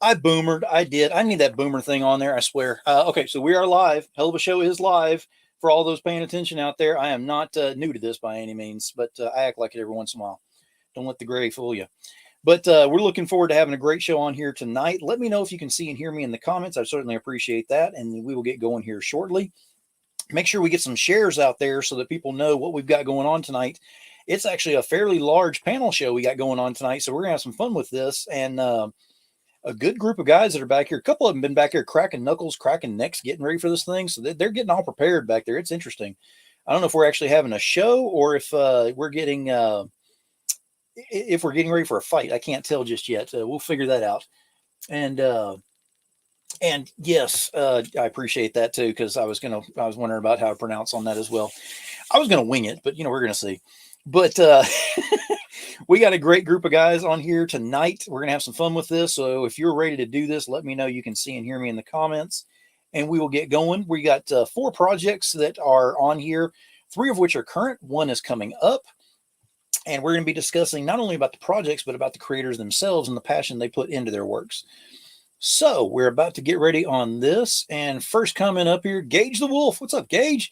I boomered. I did. I need that boomer thing on there. I swear. Okay, so we are live. Hell of a Show is live. For all those paying attention out there, I am not new to this by any means, but I act like it every once in a while. Don't let the gray fool you. But we're looking forward to having a great show on here tonight. Let me know if you can see and hear me in the comments. I certainly appreciate that, and we will get going here shortly. Make sure we get some shares out there so that people know what we've got going on tonight. It's actually a fairly large panel show we got going on tonight, so we're going to have some fun with this. And a good group of guys that are back here. A couple of them been back here cracking knuckles, cracking necks, getting ready for this thing. So they're getting all prepared back there. It's interesting. I don't know if we're actually having a show or if we're getting ready for a fight. I can't tell just yet. We'll figure that out. And yes, I appreciate that too, because I was wondering about how to pronounce on that as well. I was gonna wing it, but we're gonna see. But we got a great group of guys on here tonight. We're gonna have some fun with this. So if you're ready to do this, let me know. You can see and hear me in the comments, and we will get going. We got 4 projects that are on here, 3 of which are current. 1 is coming up. And we're going to be discussing not only about the projects, but about the creators themselves and the passion they put into their works. So we're about to get ready on this. And first comment up here, Gage the Wolf. What's up, Gage?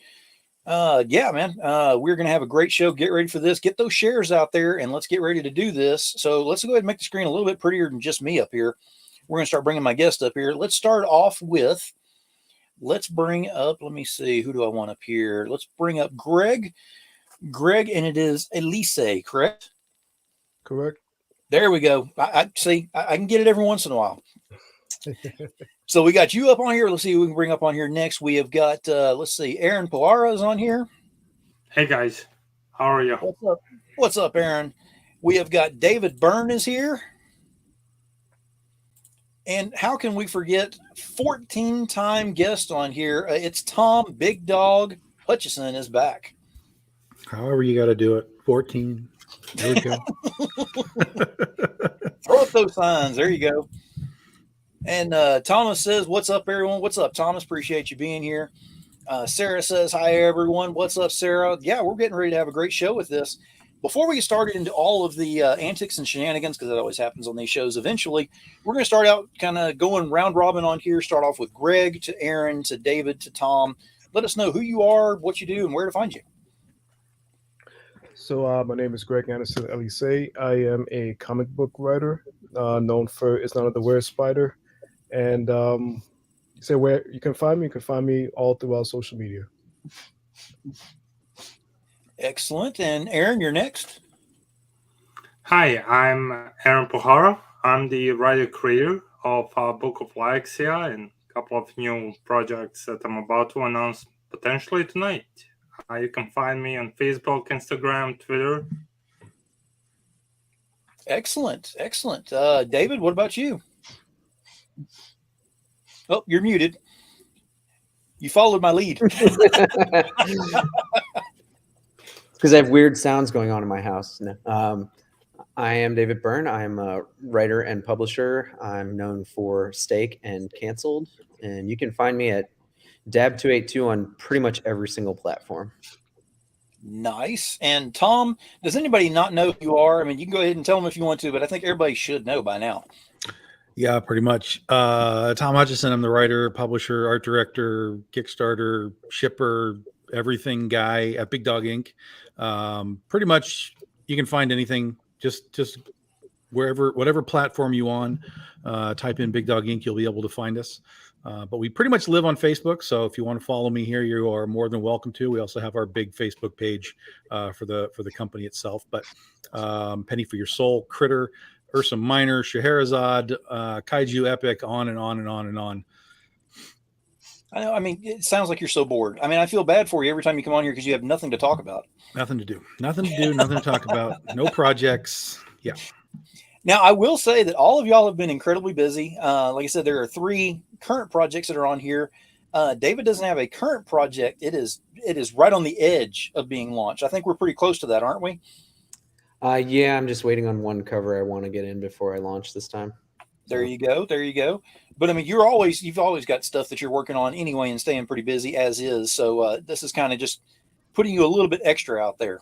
Yeah, man. We're going to have a great show. Get ready for this. Get those shares out there, and let's get ready to do this. So let's go ahead and make the screen a little bit prettier than just me up here. We're going to start bringing my guest up here. Let's start off with, let's bring up, let me see, who do I want up here? Let's bring up Greg. Greg, and it is A Elysee, correct? Correct. There we go. I see. I can get it every once in a while. So we got you up on here. Let's see who we can bring up on here next. We have got, let's see, Aron Pohara is on here. Hey, guys. How are you? What's up? What's up, Aron? We have got David Byrne is here. And how can we forget 14-time guest on here? It's Tom Big Dog Hutchison is back. However you got to do it. 14. There we go. Throw up those signs. There you go. And Thomas says, what's up, everyone? What's up, Thomas? Appreciate you being here. Sarah says, hi, everyone. What's up, Sarah? Yeah, we're getting ready to have a great show with this. Before we get started into all of the antics and shenanigans, because that always happens on these shows eventually, we're going to start out kind of going round robin on here. Start off with Greg to Aron to David to Tom. Let us know who you are, what you do, and where to find you. So my name is Greg Anderson Elysee. I am a comic book writer known for It's Not the Weird Spider. And say where you can find me. You can find me all throughout social media. Excellent. And Aron, you're next. Hi, I'm Aron Pohara. I'm the writer-creator of Book of Lixia and a couple of new projects that I'm about to announce potentially tonight. You can find me on Facebook, Instagram, Twitter. Excellent. Excellent. David, what about you? Oh, you're muted. You followed my lead. Because I have weird sounds going on in my house. No. I am David Byrne. I'm a writer and publisher. I'm known for Steak and Canceled. And you can find me at Dab282 on pretty much every single platform. Nice. And Tom, does anybody not know who you are? I mean, you can go ahead and tell them if you want to, but I think everybody should know by now. Yeah, pretty much. Tom Hutchison, I'm the writer, publisher, art director, Kickstarter, shipper, everything guy at Big Dog Inc. Pretty much you can find anything, just whatever platform you on, type in Big Dog Inc. You'll be able to find us. But we pretty much live on Facebook. So if you want to follow me here, you are more than welcome to. We also have our big Facebook page for the company itself. But Penny for Your Soul, Critter, Ursa Minor, Scheherazade, Kaiju Epic, on and on and on and on. I know. I mean, it sounds like you're so bored. I mean, I feel bad for you every time you come on here because you have nothing to talk about. Nothing to do. Nothing to talk about. No projects. Yeah. Now, I will say that all of y'all have been incredibly busy. Like I said, there are 3 current projects that are on here. David doesn't have a current project. It is right on the edge of being launched. I think we're pretty close to that, aren't we? Yeah, I'm just waiting on one cover I want to get in before I launch this time. There you go. There you go. But I mean, you've always got stuff that you're working on anyway and staying pretty busy as is. So this is kind of just putting you a little bit extra out there.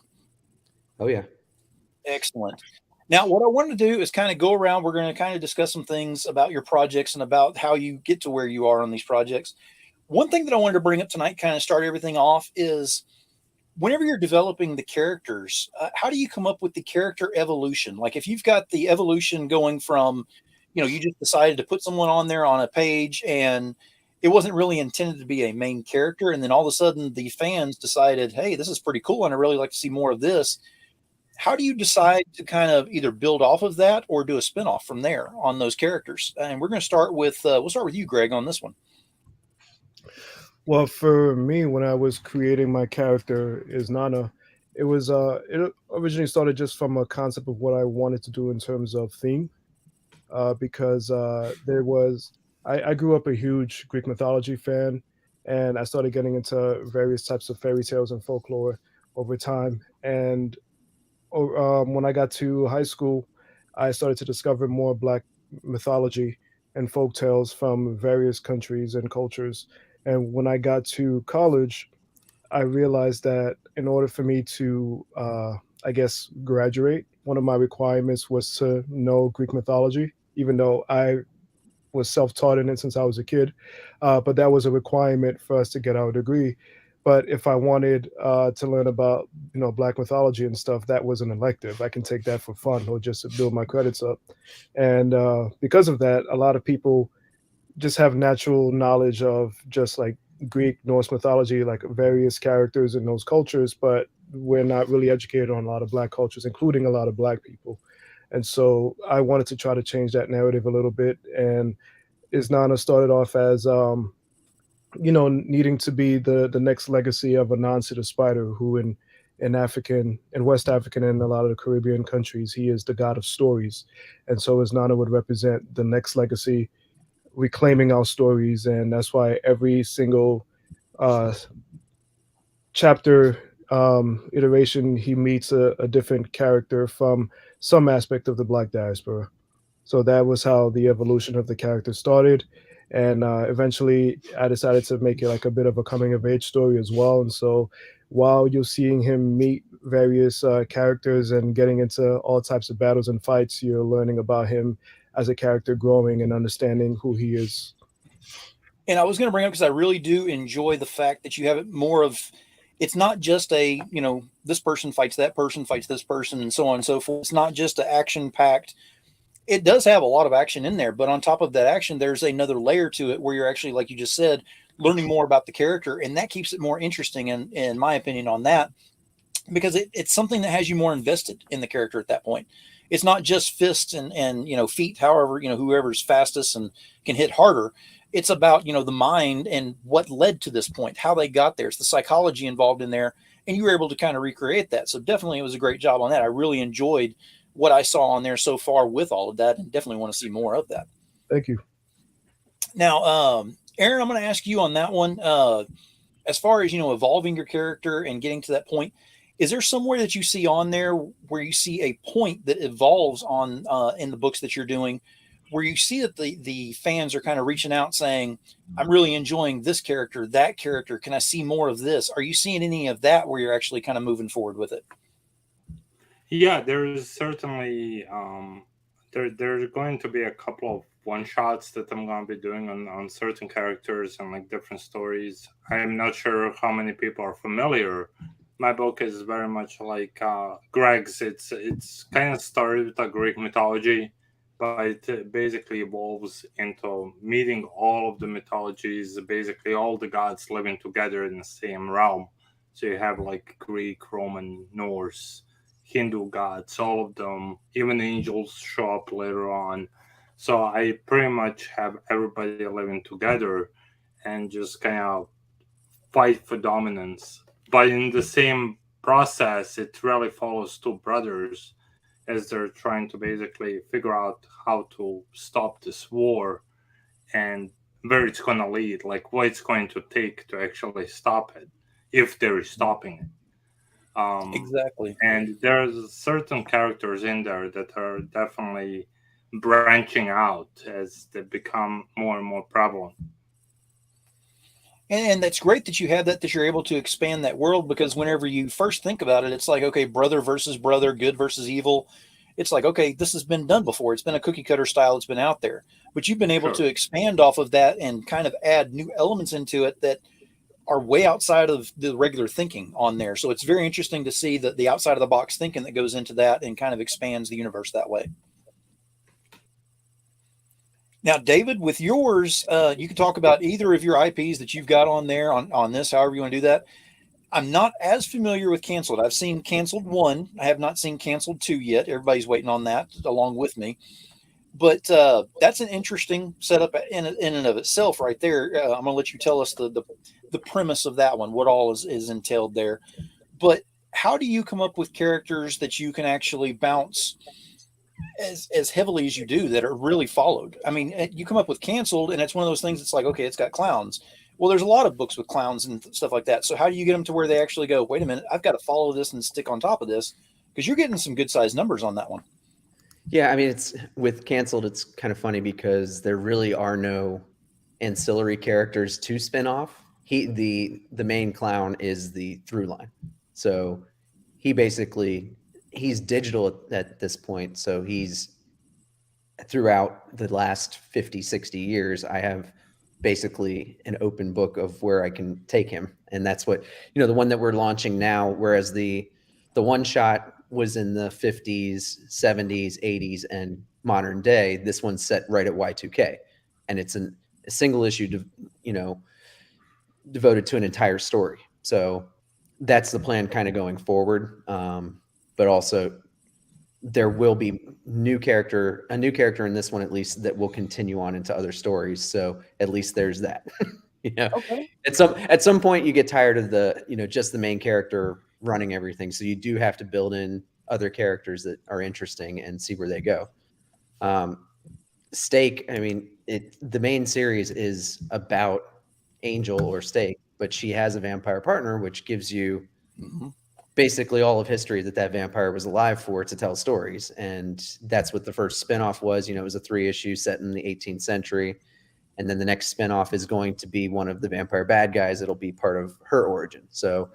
Oh, yeah. Excellent. Now, what I wanted to do is kind of go around. We're going to kind of discuss some things about your projects and about how you get to where you are on these projects. One thing that I wanted to bring up tonight, kind of start everything off, is whenever you're developing the characters, how do you come up with the character evolution? Like if you've got the evolution going from, you just decided to put someone on there on a page and it wasn't really intended to be a main character. And then all of a sudden the fans decided, hey, this is pretty cool. And I really like to see more of this. How do you decide to kind of either build off of that or do a spinoff from there on those characters? And we're going to start with, we'll start with you, Greg, on this one. Well, for me, when I was creating my character is Nana, it originally started just from a concept of what I wanted to do in terms of theme, because I grew up a huge Greek mythology fan, and I started getting into various types of fairy tales and folklore over time. And when I got to high school, I started to discover more Black mythology and folk tales from various countries and cultures. And when I got to college, I realized that in order for me to, I guess, graduate, one of my requirements was to know Greek mythology, even though I was self-taught in it since I was a kid. But that was a requirement for us to get our degree. But if I wanted to learn about, Black mythology and stuff, that was an elective. I can take that for fun or just to build my credits up. And because of that, a lot of people just have natural knowledge of just like Greek, Norse mythology, like various characters in those cultures, but we're not really educated on a lot of Black cultures, including a lot of Black people. And so I wanted to try to change that narrative a little bit. And Isnana started off as, needing to be the next legacy of a non-Sitter spider who in West African and a lot of the Caribbean countries, he is the god of stories. And so Isnana would represent the next legacy, reclaiming our stories. And that's why every single chapter iteration, he meets a different character from some aspect of the Black diaspora. So that was how the evolution of the character started. And eventually I decided to make it like a bit of a coming of age story as well. And so while you're seeing him meet various characters and getting into all types of battles and fights, you're learning about him as a character growing and understanding who he is. And I was going to bring up, because I really do enjoy the fact that you have it more of, it's not just a, this person fights that person, fights this person, and so on and so forth. It's not just an action packed. It does have a lot of action in there, but on top of that action, there's another layer to it where you're actually, like you just said, learning more about the character. And that keeps it more interesting, in my opinion, on that, because it's something that has you more invested in the character at that point. It's not just fists and feet, however, whoever's fastest and can hit harder. It's about, the mind and what led to this point, how they got there. It's the psychology involved in there, and you were able to kind of recreate that. So definitely it was a great job on that. I really enjoyed what I saw on there so far with all of that, and definitely want to see more of that. Thank you. Now, Aaron, I'm going to ask you on that one. As far as, evolving your character and getting to that point, is there somewhere that you see on there where you see a point that evolves on in the books that you're doing, where you see that the fans are kind of reaching out saying, I'm really enjoying this character, that character. Can I see more of this? Are you seeing any of that where you're actually kind of moving forward with it? Yeah, there's certainly there's going to be a couple of one-shots that I'm going to be doing on certain characters and like different stories. I'm not sure how many people are familiar. My book is very much like Greg's. It's kind of started with a Greek mythology, but it basically evolves into meeting all of the mythologies, basically all the gods living together in the same realm. So you have like Greek, Roman, Norse, Hindu gods, all of them, even angels show up later on. So I pretty much have everybody living together and just kind of fight for dominance. But in the same process, it really follows two brothers as they're trying to basically figure out how to stop this war and where it's going to lead, like what it's going to take to actually stop it, if there is stopping it. Exactly. And there's certain characters in there that are definitely branching out as they become more and more prevalent. And that's great that you have that you're able to expand that world, because whenever you first think about it, it's like, okay, brother versus brother, good versus evil. it's like, okay, this has been done before. It's been a cookie cutter style. It's been out there, but you've been able to expand off of that and kind of add new elements into it that are way outside of the regular thinking on there. So it's very interesting to see the outside of the box thinking that goes into that and kind of expands the universe that way. Now, David, with yours, you can talk about either of your IPs that you've got on there on this, however you want to do that. I'm not as familiar with Canceled. I've seen Canceled 1. I have not seen Canceled 2 yet. Everybody's waiting on that along with me. But that's an interesting setup in and of itself right there. I'm going to let you tell us the premise of that one, what all is entailed there. But how do you come up with characters that you can actually bounce as heavily as you do that are really followed? I mean, you come up with Canceled, and it's one of those things. It's like, okay, it's got clowns. Well, there's a lot of books with clowns and stuff like that. So how do you get them to where they actually go, wait a minute, I've got to follow this and stick on top of this? Because you're getting some good sized numbers on that one. Yeah, I mean, it's with Canceled, it's kind of funny because there really are no ancillary characters to spin off. The main clown is the through line. So he's digital at this point. So he's throughout the last 50, 60 years, I have basically an open book of where I can take him. And that's what, the one that we're launching now, whereas the one shot was in the 50s, 70s, 80s, and modern day, this one's set right at Y2K. And it's a single issue, devoted to an entire story. So that's the plan kind of going forward. But also there will be a new character in this one, at least, that will continue on into other stories. So at least there's that. Okay. At some point you get tired of just the main character running everything. So you do have to build in other characters that are interesting and see where they go. Stake, I mean, the main series is about Angel or Stake, but she has a vampire partner, which gives you basically all of history that vampire was alive for to tell stories. And that's what the first spinoff was. It was a 3-issue set in the 18th century. And then the next spinoff is going to be one of the vampire bad guys. It'll be part of her origin. So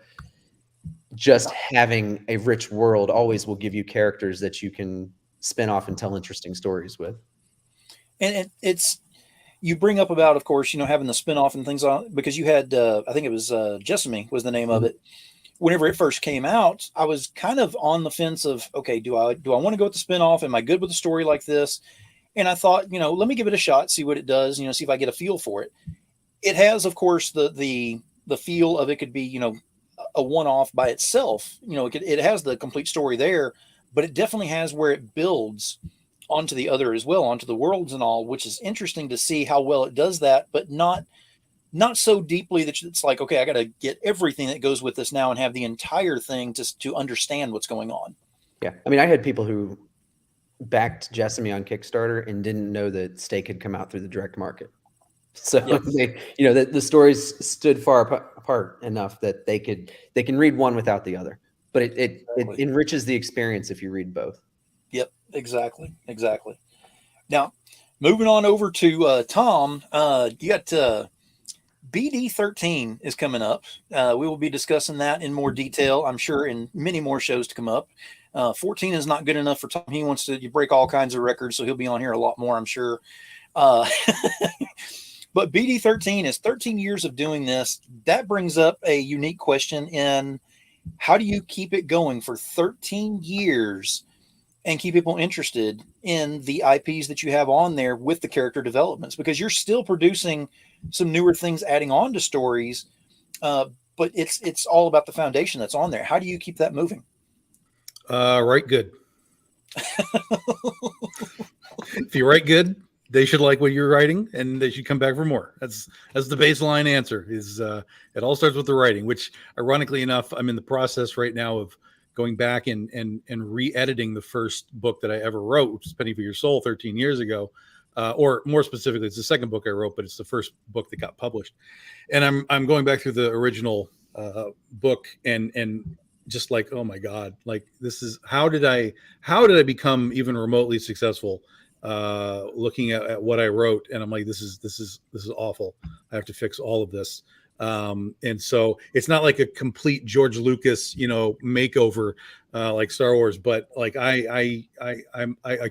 just having a rich world always will give you characters that you can spin off and tell interesting stories with. And you bring up about, of course, having the spinoff and things on, because you had, I think it was Jessamy was the name of it. Whenever it first came out, I was kind of on the fence of, okay, do I want to go with the spinoff? Am I good with a story like this? And I thought, let me give it a shot, see what it does, see if I get a feel for it. It has, of course, the feel of it could be, a one-off by itself. It has the complete story there, but it definitely has where it builds onto the other as well, onto the worlds and all, which is interesting to see how well it does that, but not so deeply that it's like, okay, I got to get everything that goes with this now and have the entire thing to understand what's going on. Yeah. I mean, I had people who backed Jessamy on Kickstarter and didn't know that Stake had come out through the direct market. So the stories stood far apart enough that they can read one without the other, but it enriches the experience if you read both. Yep. Exactly. Now, moving on over to Tom, you got BD13 is coming up. We will be discussing that in more detail, I'm sure, in many more shows to come up. 14 is not good enough for Tom. He wants to break all kinds of records, so he'll be on here a lot more, I'm sure. But BD13 is 13 years of doing this. That brings up a unique question in how do you keep it going for 13 years and keep people interested in the IPs that you have on there with the character developments? Because you're still producing some newer things, adding on to stories, but it's all about the foundation that's on there. How do you keep that moving? Write good. If you write good, they should like what you're writing, and they should come back for more. That's the baseline answer. It all starts with the writing, which, ironically enough, I'm in the process right now of going back and re-editing the first book that I ever wrote, which is Penny for Your Soul 13 years ago. Or more specifically, it's the second book I wrote, but it's the first book that got published. And I'm going back through the original book and just like, oh my God, like this is how did I become even remotely successful? Looking at what I wrote, and I'm like, this is awful. I have to fix all of this. And so it's not like a complete George Lucas, makeover like Star Wars, but like I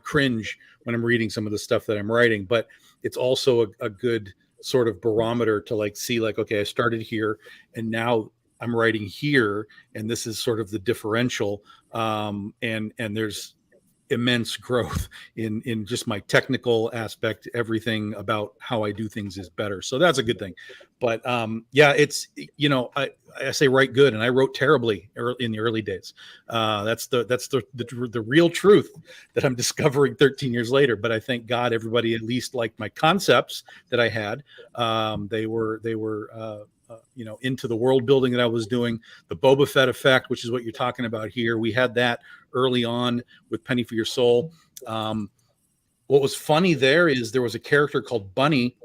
cringe when I'm reading some of the stuff that I'm writing, but it's also a good sort of barometer to like see like, okay, I started here and now I'm writing here, and this is sort of the differential. And there's immense growth in just my technical aspect. Everything about how I do things is better, so that's a good thing. But yeah, it's I say write good, and I wrote terribly in the early days. That's the real truth that I'm discovering 13 years later. But I thank God everybody at least liked my concepts that I had. They were into the world building that I was doing. The Boba Fett effect, which is what you're talking about here, we had that early on with Penny for Your Soul. What was funny there is there was a character called Bunny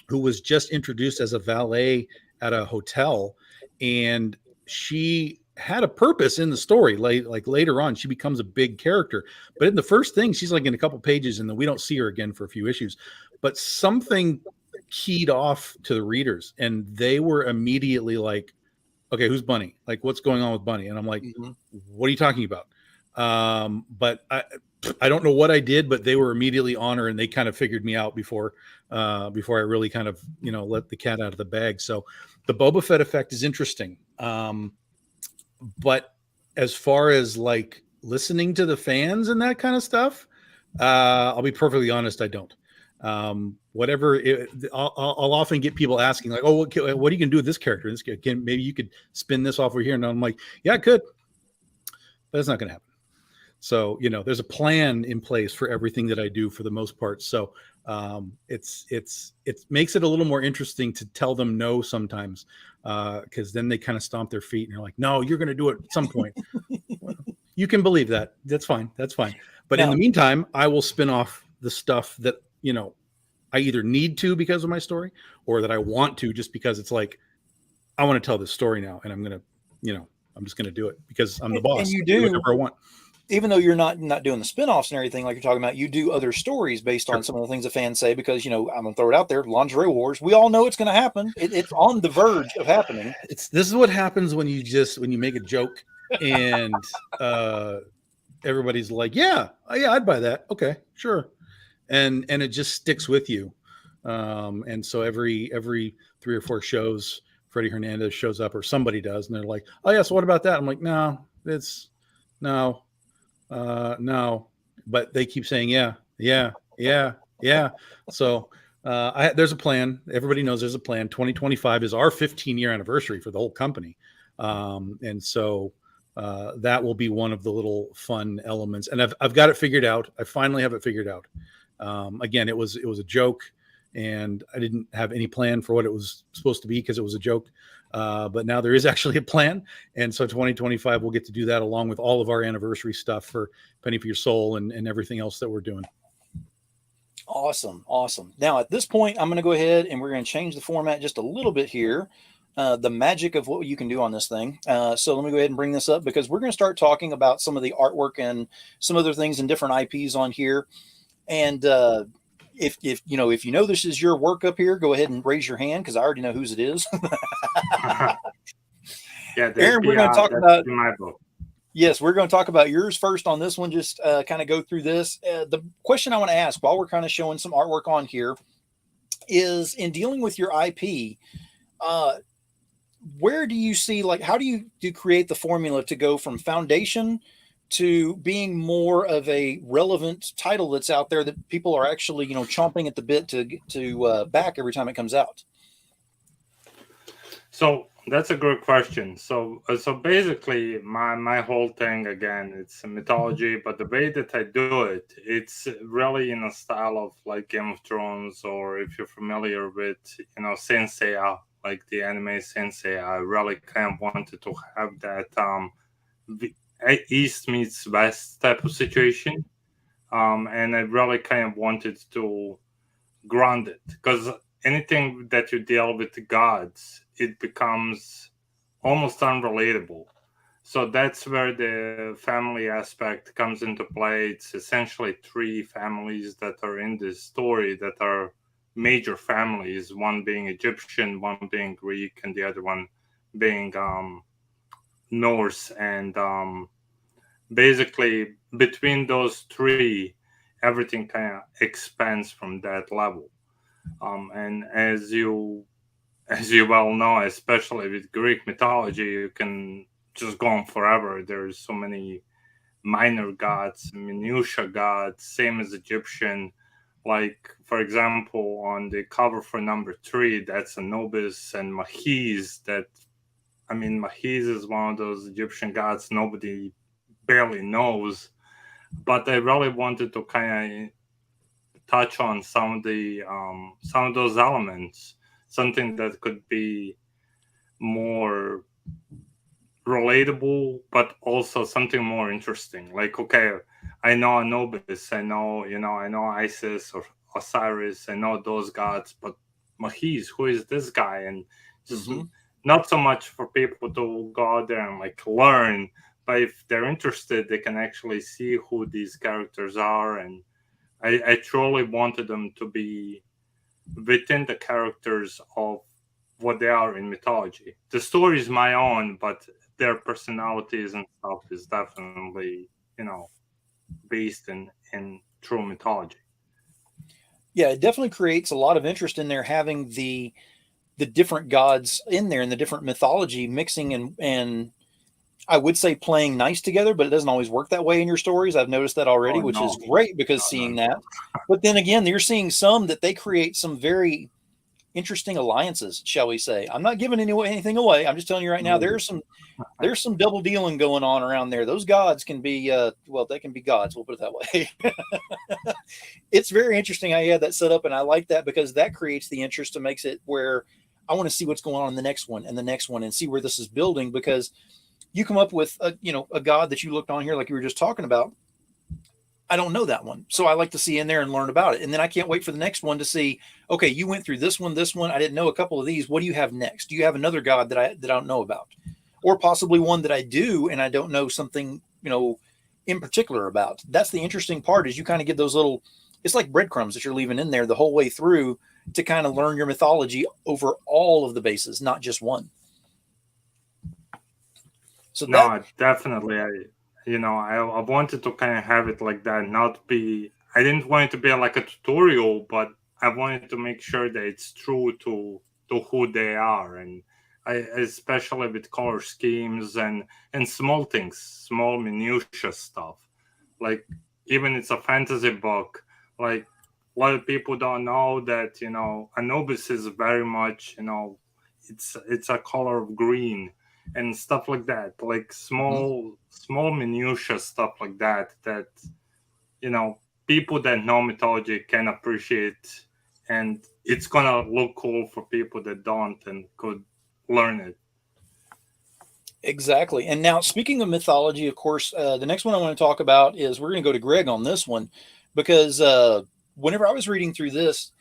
who was just introduced as a valet at a hotel, and she had a purpose in the story. Like later on, she becomes a big character, but in the first thing, she's like in a couple pages, and then we don't see her again for a few issues. But something keyed off to the readers, and they were immediately like, okay, who's Bunny? Like, what's going on with Bunny? And I'm like, what are you talking about? But I don't know what I did, but they were immediately on her, and they kind of figured me out before I really kind of, let the cat out of the bag. So the Boba Fett effect is interesting. But as far as like listening to the fans and that kind of stuff, I'll be perfectly honest, I don't. I'll often get people asking like, oh, what are you going to do with this character? Maybe you could spin this off over here. And I'm like, yeah, I could, but it's not going to happen. So, there's a plan in place for everything that I do for the most part. So, it makes it a little more interesting to tell them no sometimes. Cause then they kind of stomp their feet and you're like, no, you're going to do it at some point. You can believe that. That's fine. But in the meantime, I will spin off the stuff that, I either need to because of my story, or that I want to just because it's like, I want to tell this story now, and I'm going to, I'm just going to do it because I'm the boss. And you do whatever I want. Even though you're not doing the spinoffs and everything like you're talking about, you do other stories based on some of the things the fans say, because, I'm going to throw it out there. Lingerie Wars. We all know it's going to happen. It's on the verge of happening. This is what happens when you make a joke and, everybody's like, yeah, I'd buy that. Okay, sure. And it just sticks with you. And so every 3 or 4 shows, Freddie Hernandez shows up, or somebody does, and they're like, oh yeah, so what about that? I'm like, no. But they keep saying, yeah. So there's a plan. Everybody knows there's a plan. 2025 is our 15-year anniversary for the whole company. And so that will be one of the little fun elements. And I've got it figured out. I finally have it figured out. Again, it was a joke, and I didn't have any plan for what it was supposed to be because it was a joke. But now there is actually a plan. And so 2025, we'll get to do that along with all of our anniversary stuff for Penny for Your Soul and everything else that we're doing. Awesome. Now, at this point, I'm going to go ahead and we're going to change the format just a little bit here. The magic of what you can do on this thing. So let me go ahead and bring this up, because we're going to start talking about some of the artwork and some other things and different IPs on here. And if this is your work up here, go ahead and raise your hand, because I already know whose it is. Yeah, Aaron, we're going to talk about my book. Yes, we're going to talk about yours first on this one. Just kind of go through this. The question I want to ask while we're kind of showing some artwork on here is, in dealing with your IP, where do you see, like, how do you create the formula to go from foundation to being more of a relevant title that's out there that people are actually, chomping at the bit to back every time it comes out? So that's a good question. So basically, my whole thing, again, it's a mythology, but the way that I do it, it's really in a style of like Game of Thrones, or if you're familiar with, Saint Seiya, like the anime Saint Seiya. I really kind of wanted to have that East meets West type of situation, and I really kind of wanted to ground it, because anything that you deal with the gods, it becomes almost unrelatable. So that's where the family aspect comes into play. It's essentially 3 families that are in this story that are major families, one being Egyptian, one being Greek, and the other one being Norse. And basically, between those three, everything kind of expands from that level. And as you well know, especially with Greek mythology, you can just go on forever. There's so many minor gods, minutia gods, same as Egyptian. Like, for example, on the cover for number 3, that's Anubis and Mahiz. Mahiz is one of those Egyptian gods nobody barely knows. But I really wanted to kind of touch on some of those elements, something that could be more relatable, but also something more interesting. Like, okay, I know Anubis, I know Isis or Osiris, I know those gods, but Mahiz, who is this guy? And just not so much for people to go out there and like learn, but if they're interested, they can actually see who these characters are. And I truly wanted them to be within the characters of what they are in mythology. The story is my own, but their personalities and stuff is definitely, based in true mythology. Yeah, it definitely creates a lot of interest in there, having the different gods in there and the different mythology mixing and I would say playing nice together, but it doesn't always work that way in your stories. I've noticed that already, which is great because seeing that. But then again, you're seeing some that they create some very interesting alliances, shall we say. I'm not giving anything away. I'm just telling you right now, there's some double dealing going on around there. Those gods can be, they can be gods. We'll put it that way. It's very interesting how you had that set up, and I like that because that creates the interest and makes it where I want to see what's going on in the next one and the next one and see where this is building, because you come up with a god that you looked on here like you were just talking about. I don't know that one, so I like to see in there and learn about it, and then I can't wait for the next one to see. Okay, you went through this one. I didn't know a couple of these. What do you have next? Do you have another god that I don't know about, or possibly one that I do and I don't know something in particular about? That's the interesting part. Is you kind of get those little. It's like breadcrumbs that you're leaving in there the whole way through to kind of learn your mythology over all of the bases, not just one. So definitely. I wanted to kind of have it like that, I didn't want it to be like a tutorial, but I wanted to make sure that it's true to who they are. And especially with color schemes and small things, small minutia stuff. Like, even it's a fantasy book, like a lot of people don't know that, Anubis is very much, it's a color of green. And stuff like that, like small minutia stuff like that, people that know mythology can appreciate, and it's gonna look cool for people that don't and could learn it. Exactly. And now, speaking of mythology, of course, the next one I want to talk about is we're going to go to Greg on this one, because whenever I was reading through this,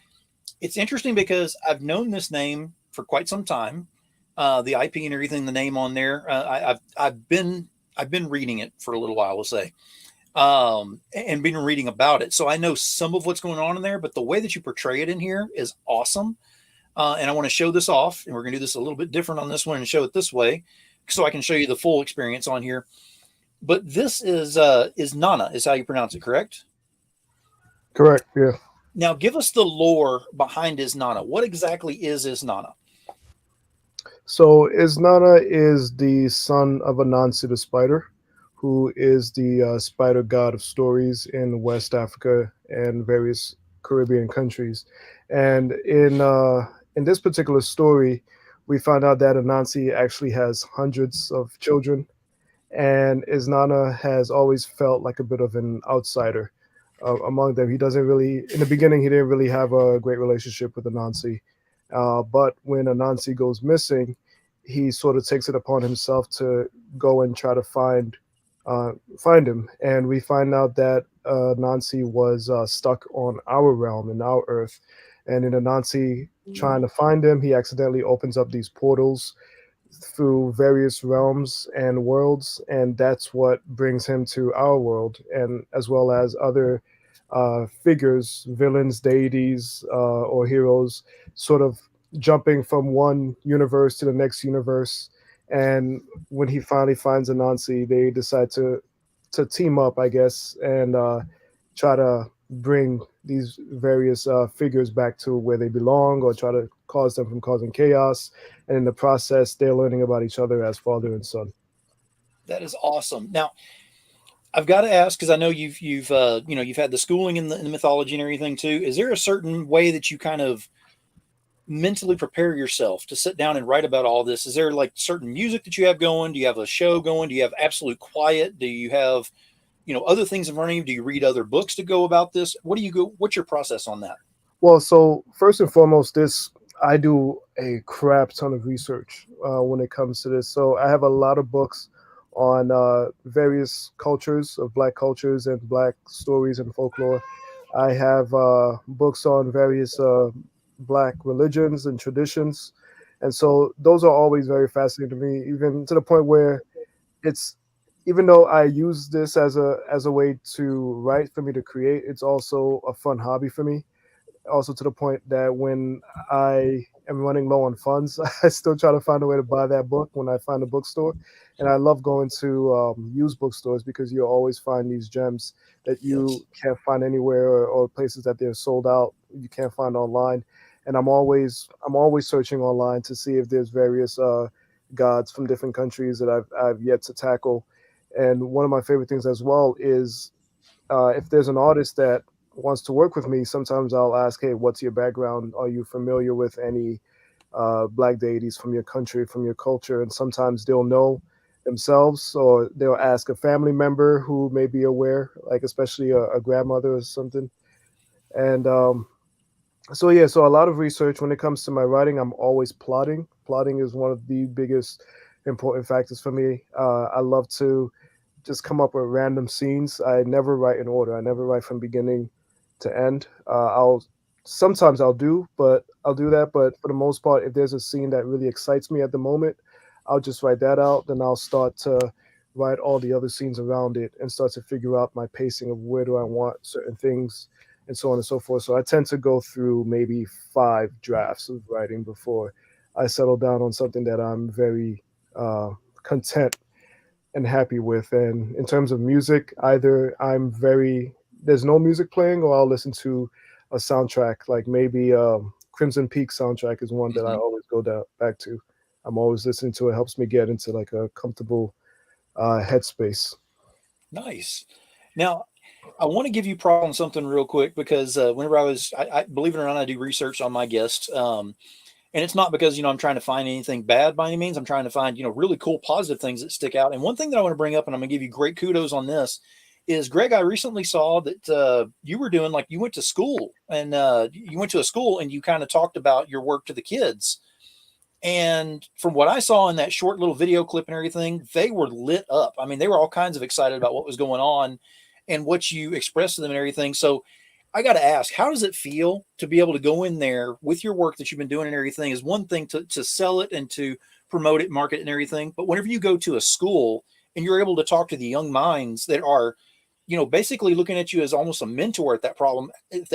it's interesting because I've known this name for quite some time. The IP and everything, the name on there. I've been reading it for a little while, we'll say, and been reading about it. So I know some of what's going on in there, but the way that you portray it in here is awesome. And I want to show this off, and we're going to do this a little bit different on this one and show it this way, so I can show you the full experience on here. But this is Nana, is how you pronounce it, correct? Correct. Yeah. Now, give us the lore behind Isnana. What exactly is Isnana? So Isnana is the son of Anansi the spider, who is the spider god of stories in West Africa and various Caribbean countries. And in this particular story, we find out that Anansi actually has hundreds of children, and Isnana has always felt like a bit of an outsider among them. He doesn't really, in the beginning, he didn't really have a great relationship with Anansi. But when Anansi goes missing, he sort of takes it upon himself to go and try to find him. And we find out that Anansi was stuck on our realm, in our Earth. And in Anansi trying to find him, he accidentally opens up these portals through various realms and worlds, and that's what brings him to our world, and as well as other figures, villains, deities, or heroes, sort of jumping from one universe to the next universe. And when he finally finds Anansi, they decide to team up, I guess, and try to bring these various figures back to where they belong, or try to cause them from causing chaos. And in the process, they're learning about each other as father and son. That is awesome. Now, I've got to ask, because I know you've had the schooling in the mythology and everything too. Is there a certain way that you kind of mentally prepare yourself to sit down and write about all this? Is there like certain music that you have going? Do you have a show going? Do you have absolute quiet? Do you have, other things in front of you? Do you read other books to go about this? What's your process on that? Well, so first and foremost, I do a crap ton of research when it comes to this. So I have a lot of books on various cultures of Black cultures and Black stories and folklore. I have books on various Black religions and traditions, and so those are always very fascinating to me, even to the point where it's, even though I use this as a way to write, for me to create, it's also a fun hobby for me. Also to the point that when I am running low on funds, I still try to find a way to buy that book when I find a bookstore. And I love going to used bookstores, because you'll always find these gems that you Yes. can't find anywhere, or places that they're sold out you can't find online. And I'm always searching online to see if there's various gods from different countries that I've yet to tackle. And one of my favorite things as well is if there's an artist that wants to work with me, sometimes I'll ask, hey, what's your background? Are you familiar with any Black deities from your country, from your culture? And sometimes they'll know themselves, or they'll ask a family member who may be aware, like especially a grandmother or something. And so yeah, so a lot of research. When it comes to my writing, I'm always plotting. Plotting is one of the biggest important factors for me. I love to just come up with random scenes. I never write in order. I never write from beginning to end. I'll do, but I'll do that. But for the most part, if there's a scene that really excites me at the moment, I'll just write that out. Then I'll start to write all the other scenes around it, and start to figure out my pacing of where do I want certain things, and so on and so forth. So I tend to go through maybe 5 drafts of writing before I settle down on something that I'm very content and happy with. And in terms of music, either there's no music playing, or I'll listen to a soundtrack, like maybe Crimson Peak soundtrack is one that I Mhm. always go back to. I'm always listening to it. Helps me get into like a comfortable headspace. Nice. Now, I want to give you props on something real quick, because whenever I believe it or not, I do research on my guests. And it's not because, I'm trying to find anything bad by any means. I'm trying to find, really cool, positive things that stick out. And one thing that I want to bring up, and I'm going to give you great kudos on this, is Greg, I recently saw that you were doing, like, you went to school, and you went to a school and you kind of talked about your work to the kids. And from what I saw in that short little video clip and everything, they were lit up. I mean, they were all kinds of excited about what was going on and what you expressed to them and everything. So I got to ask, how does it feel to be able to go in there with your work that you've been doing and everything? Is one thing to sell it and to promote it, market it and everything. But whenever you go to a school and you're able to talk to the young minds that are, basically looking at you as almost a mentor at that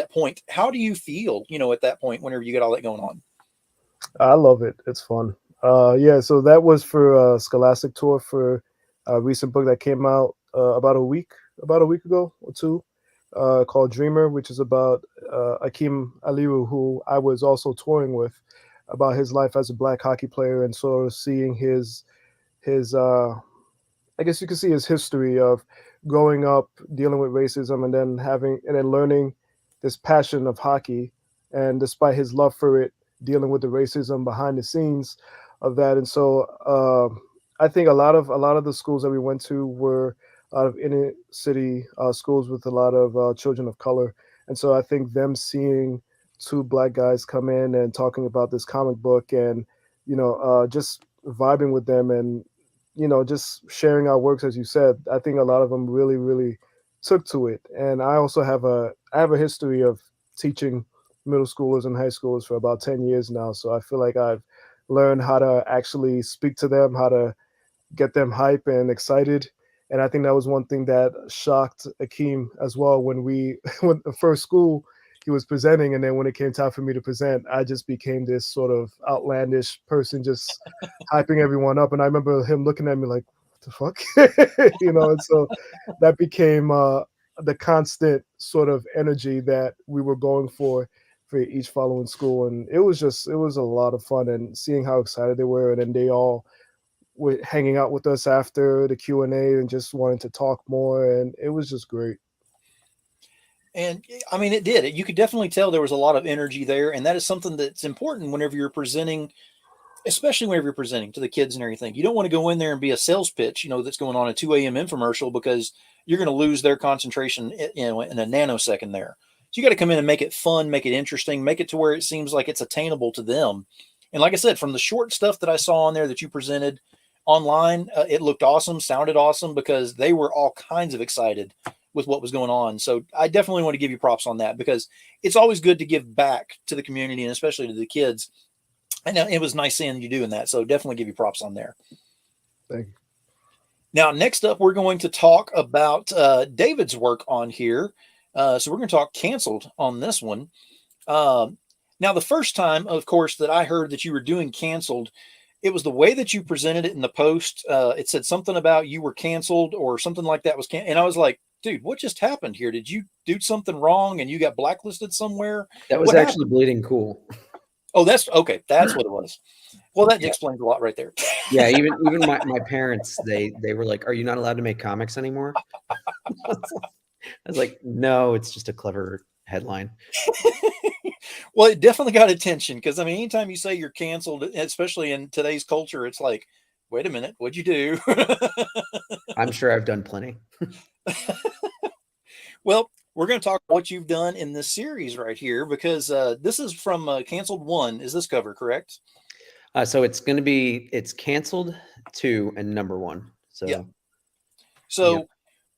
point, how do you feel, at that point, whenever you get all that going on? I love it. It's fun. Yeah, so that was for Scholastic Tour for a recent book that came out about a week ago or two, called Dreamer, which is about Akeem Aliru, who I was also touring with, about his life as a Black hockey player, and sort of seeing his I guess you can see his history of growing up, dealing with racism, and then learning this passion of hockey, and despite his love for it, dealing with the racism behind the scenes of that. And so I think a lot of the schools that we went to were out of inner city schools with a lot of children of color. And so I think them seeing 2 Black guys come in and talking about this comic book, and just vibing with them, and just sharing our works, as you said, I think a lot of them really, really took to it. And I have a history of teaching middle schoolers and high schoolers for about 10 years now. So I feel like I've learned how to actually speak to them, how to get them hype and excited. And I think that was one thing that shocked Akeem as well when when the first school he was presenting, and then when it came time for me to present, I just became this sort of outlandish person, just hyping everyone up. And I remember him looking at me like, "What the fuck," And so that became the constant sort of energy that we were going for each following school, and it was a lot of fun, and seeing how excited they were, and then they all with hanging out with us after the Q&A and just wanting to talk more, and it was just great. And I mean, it did. You could definitely tell there was a lot of energy there, and that is something that's important whenever you're presenting, especially whenever you're presenting to the kids and everything. You don't want to go in there and be a sales pitch, that's going on a 2 a.m. infomercial, because you're going to lose their concentration, in a nanosecond there. So you got to come in and make it fun, make it interesting, make it to where it seems like it's attainable to them. And like I said, from the short stuff that I saw on there that you presented online, it looked awesome, sounded awesome, because they were all kinds of excited with what was going on. So I definitely want to give you props on that, because it's always good to give back to the community, and especially to the kids. And it was nice seeing you doing that. So definitely give you props on there. Thank you. Now, next up, we're going to talk about David's work on here. So we're going to talk Canceled on this one. Now, the first time, of course, that I heard that you were doing Canceled, it was the way that you presented it in the post. It said something about you were canceled or something like that and I was like, dude, what just happened here? Did you do something wrong and you got blacklisted somewhere? That was actually Bleeding Cool. Oh, that's okay. That's what it was. Well, that explains a lot right there. Yeah, even my parents, they were like, "Are you not allowed to make comics anymore?" I was like, "No, it's just a clever headline." Well, it definitely got attention, because I mean, anytime you say you're canceled, especially in today's culture, it's like, wait a minute, what'd you do? I'm sure I've done plenty. Well, we're going to talk about what you've done in this series right here, because this is from Canceled 1. Is this cover correct? So it's Canceled 2 and number 1. So, yeah. So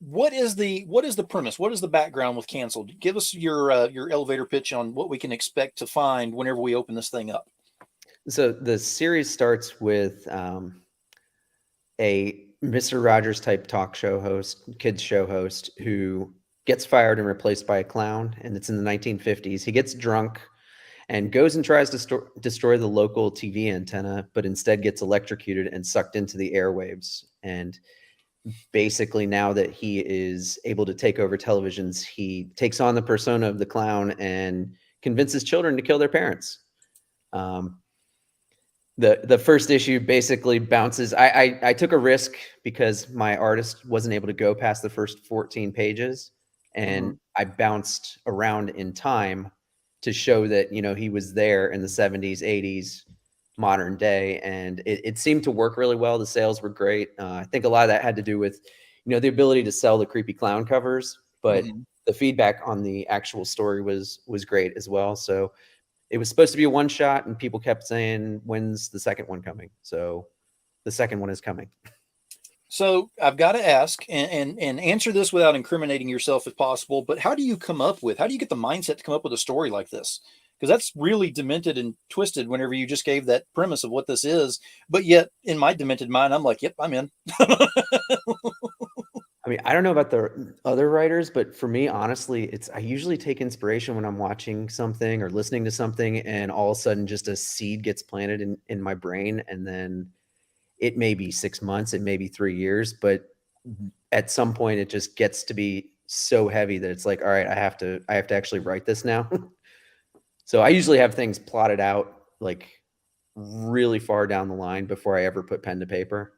what is the premise? What is the background with Canceled? Give us your elevator pitch on what we can expect to find whenever we open this thing up. So the series starts with a Mr. Rogers type talk show host, kids show host, who gets fired and replaced by a clown. And it's in the 1950s. He gets drunk and goes and tries to destroy the local TV antenna, but instead gets electrocuted and sucked into the airwaves. And basically, now that he is able to take over televisions, he takes on the persona of the clown and convinces children to kill their parents. The first issue basically bounces. I took a risk because my artist wasn't able to go past the first 14 pages, and I bounced around in time to show that, he was there in the 70s, 80s, modern day, and it seemed to work really well. The sales were great. I think a lot of that had to do with, the ability to sell the creepy clown covers, but the feedback on the actual story was great as well. So it was supposed to be a one shot, and people kept saying, when's the second one coming? So the second one is coming. So I've got to ask and answer this without incriminating yourself if possible, but how do you get the mindset to come up with a story like this? Because that's really demented and twisted whenever you just gave that premise of what this is. But yet in my demented mind, I'm like, yep, I'm in. I mean, I don't know about the other writers, but for me, honestly, I usually take inspiration when I'm watching something or listening to something, and all of a sudden just a seed gets planted in my brain. And then it may be 6 months, it may be 3 years, but at some point it just gets to be so heavy that it's like, all right, I have to actually write this now. So I usually have things plotted out like really far down the line before I ever put pen to paper.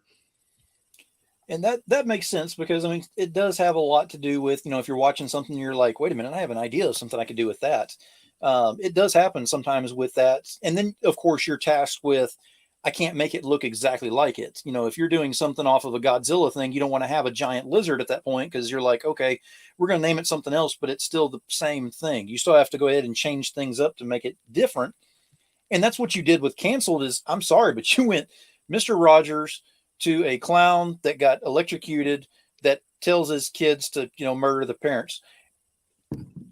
And that makes sense, because I mean, it does have a lot to do with, if you're watching something, you're like, wait a minute, I have an idea of something I could do with that. It does happen sometimes with that. And then of course you're tasked with, I can't make it look exactly like it. If you're doing something off of a Godzilla thing, you don't want to have a giant lizard at that point, because you're like, okay, we're going to name it something else, but it's still the same thing. You still have to go ahead and change things up to make it different. And that's what you did with Canceled. Is, I'm sorry, but you went Mr. Rogers to a clown that got electrocuted that tells his kids to, murder the parents.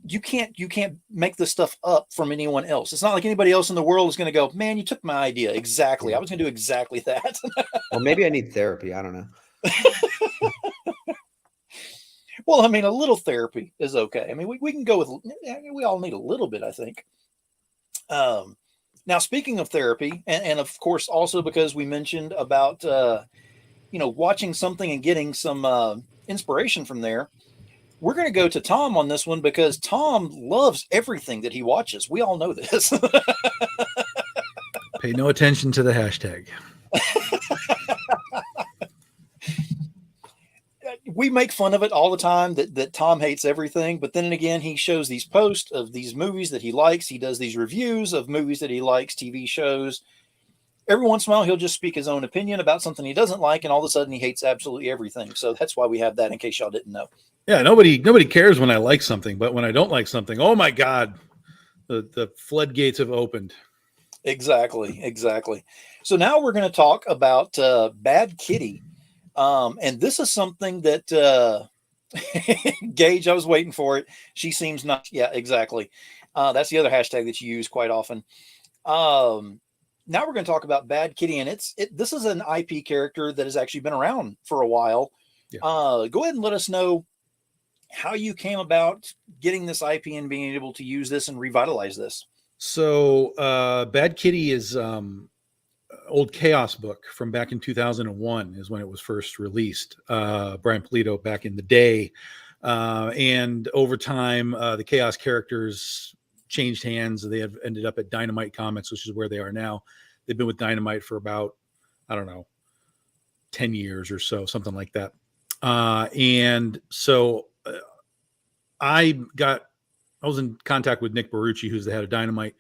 You can't make this stuff up from anyone else. It's not like anybody else in the world is going to go, man, you took my idea. Exactly. I was going to do exactly that. Well, maybe I need therapy. I don't know. Well, I mean, a little therapy is okay. I mean, we can go with, we all need a little bit, I think. Now, speaking of therapy, and of course, also because we mentioned about, watching something and getting some inspiration from there, we're going to go to Tom on this one because Tom loves everything that he watches. We all know this. Pay no attention to the hashtag. We make fun of it all the time that Tom hates everything, but then again, he shows these posts of these movies that he likes. He does these reviews of movies that he likes, TV shows. Every once in a while, he'll just speak his own opinion about something he doesn't like, and all of a sudden he hates absolutely everything. So that's why we have that, in case y'all didn't know. Yeah, nobody cares when I like something, but when I don't like something, oh my God, the floodgates have opened. Exactly. So now we're going to talk about Bad Kitty. And this is something that Gage, I was waiting for it. She seems not. Yeah, exactly. That's the other hashtag that you use quite often. Now we're going to talk about Bad Kitty, and this is an IP character that has actually been around for a while. Yeah. Go ahead and let us know how you came about getting this IP and being able to use this and revitalize this. So Bad Kitty is old Chaos book from back in 2001 is when it was first released. Brian Pulido back in the day. And over time, the Chaos characters changed hands. They have ended up at Dynamite Comics, which is where they are now. They've been with Dynamite for about, 10 years or so, something like that. And so I was in contact with Nick Barucci, who's the head of Dynamite.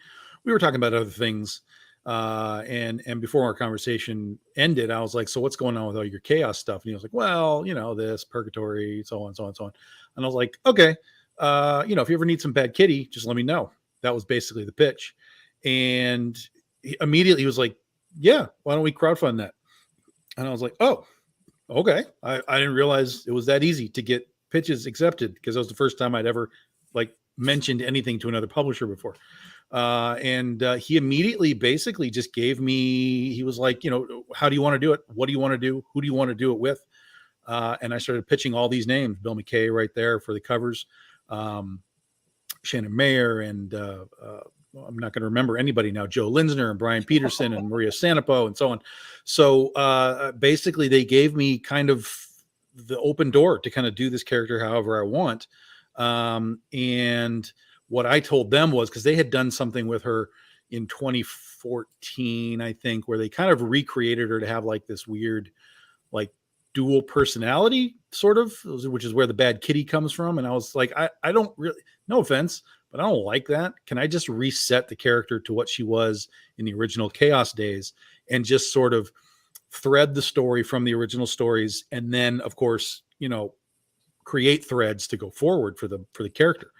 We were talking about other things. And before our conversation ended, I was like, so what's going on with all your Chaos stuff? And he was like, well, this Purgatory, so on, so on, so on. And I was like, okay, if you ever need some Bad Kitty, just let me know. That was basically the pitch. And immediately he was like, yeah, why don't we crowdfund that? And I was like, oh, okay. I didn't realize it was that easy to get pitches accepted, because that was the first time I'd ever mentioned anything to another publisher before. And he immediately basically just gave me, he was like, how do you want to do it? What do you want to do? Who do you want to do it with? And I started pitching all these names, Bill McKay right there for the covers, Shannon Mayer, and I'm not going to remember anybody now, Joe Linsner and Brian Peterson and Maria Sanapo and so on. So basically they gave me kind of the open door to kind of do this character however I want. And what I told them was, because they had done something with her in 2014, I think, where they kind of recreated her to have this weird, dual personality sort of, which is where the Bad Kitty comes from. And I was like, I don't really, no offense, but I don't like that. Can I just reset the character to what she was in the original Chaos days and just sort of thread the story from the original stories? And then of course, create threads to go forward for the character.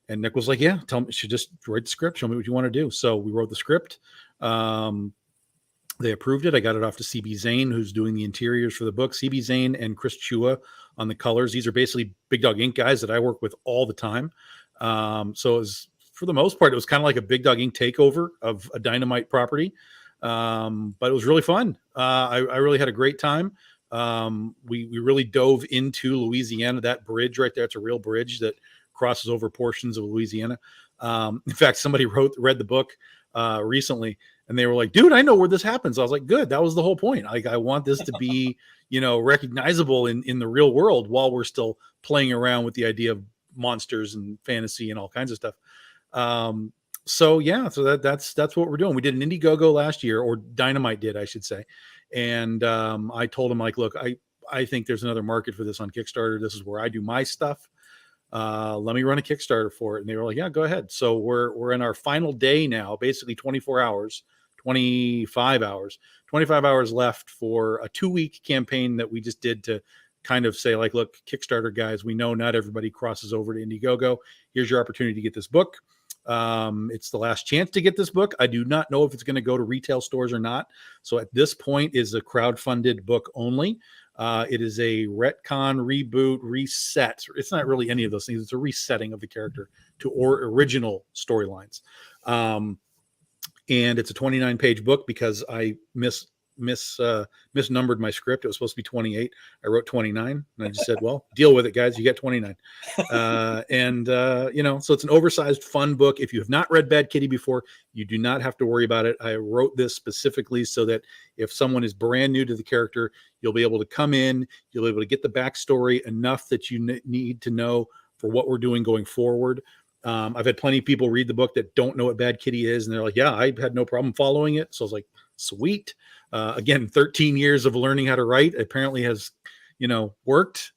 And Nick was like, yeah, tell me, you should just write the script. Show me what you want to do. So we wrote the script. They approved it. I got it off to CB Zane, who's doing the interiors for the book. CB Zane and Chris Chua on the colors. These are basically Big Dog Ink guys that I work with all the time. So it was, for the most part, it was kind of like a Big Dog Ink takeover of a Dynamite property. But it was really fun. I really had a great time. We really dove into Louisiana, that bridge right there. It's a real bridge that crosses over portions of Louisiana. In fact, somebody read the book recently, and they were like, dude, I know where this happens. I was like, good. That was the whole point. I want this to be, recognizable in the real world while we're still playing around with the idea of monsters and fantasy and all kinds of stuff. So that's what we're doing. We did an Indiegogo last year, or Dynamite did, I should say. And I told him, look, I think there's another market for this on Kickstarter. This is where I do my stuff. Let me run a Kickstarter for it. And they were like, yeah, go ahead. So we're in our final day now, basically 25 hours left for a 2-week campaign that we just did to kind of say, look, Kickstarter guys, we know not everybody crosses over to Indiegogo. Here's your opportunity to get this book. It's the last chance to get this book. I do not know if it's going to go to retail stores or not. So at this point is a crowdfunded book only. It is a retcon, reboot, reset. It's not really any of those things. It's a resetting of the character to original storylines. And it's a 29-page book because I misnumbered my script. It was supposed to be 28. I wrote 29, and I just said, well, deal with it, guys. You get 29. So it's an oversized, fun book. If you have not read Bad Kitty before, you do not have to worry about it. I wrote this specifically so that if someone is brand new to the character, you'll be able to come in, you'll be able to get the backstory enough that you need to know for what we're doing going forward. I've had plenty of people read the book that don't know what Bad Kitty is, and they're like, yeah, I had no problem following it. So I was like, sweet. Again, 13 years of learning how to write apparently has, worked.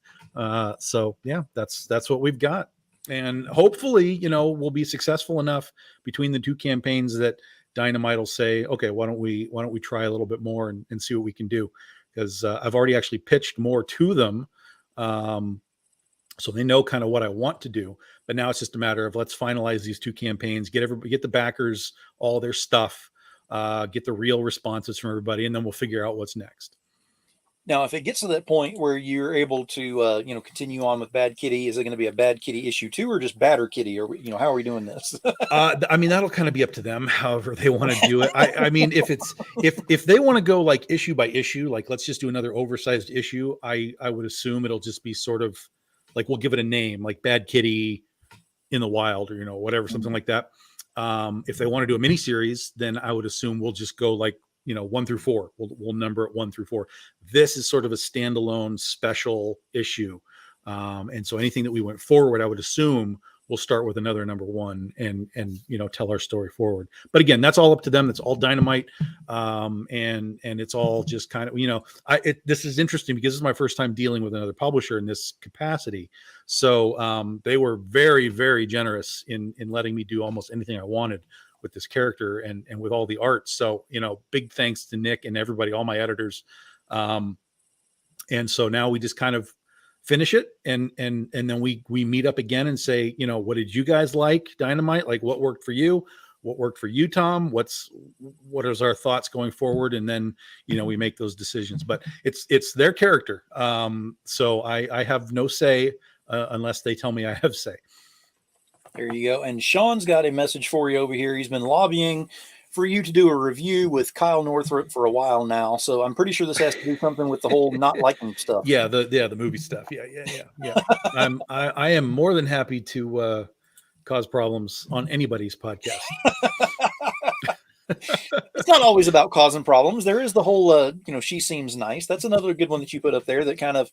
So yeah, that's what we've got. And hopefully, we'll be successful enough between the two campaigns that Dynamite will say, okay, why don't we try a little bit more and see what we can do? Because I've already actually pitched more to them. So they know kind of what I want to do, but now it's just a matter of let's finalize these two campaigns, get the backers, all their stuff, get the real responses from everybody, and then we'll figure out what's next. Now, if it gets to that point where you're able to, continue on with Bad Kitty, is it going to be a Bad Kitty issue 2 or just Badder Kitty? Or, how are we doing this? That'll kind of be up to them, however they want to do it. If they want to go like issue by issue, like let's just do another oversized issue, I would assume it'll just be sort of like, we'll give it a name like Bad Kitty in the Wild or, whatever, something like that. If they want to do a mini series, then I would assume we'll just go like, 1 through 4. We'll number it 1 through 4. This is sort of a standalone special issue. And so anything that we went forward, I would assume we'll start with another number 1 and tell our story forward. But again, that's all up to them. That's all Dynamite. And it's all just kind of, this is interesting because this is my first time dealing with another publisher in this capacity. So they were very, very generous in letting me do almost anything I wanted with this character and with all the art. So, big thanks to Nick and everybody, all my editors. And so now we just kind of finish it and then we meet up again and say, what did you guys like, Dynamite? Like what worked for you? What worked for you, Tom? What is our thoughts going forward? And then, we make those decisions, but it's their character. So I have no say unless they tell me I have say. There you go. And Sean's got a message for you over here. He's been lobbying for you to do a review with Kyle Northrup for a while now. So I'm pretty sure this has to do something with the whole not liking stuff. Yeah. The movie stuff. Yeah. I am more than happy to cause problems on anybody's podcast. It's not always about causing problems. There is the whole, she seems nice. That's another good one that you put up there that kind of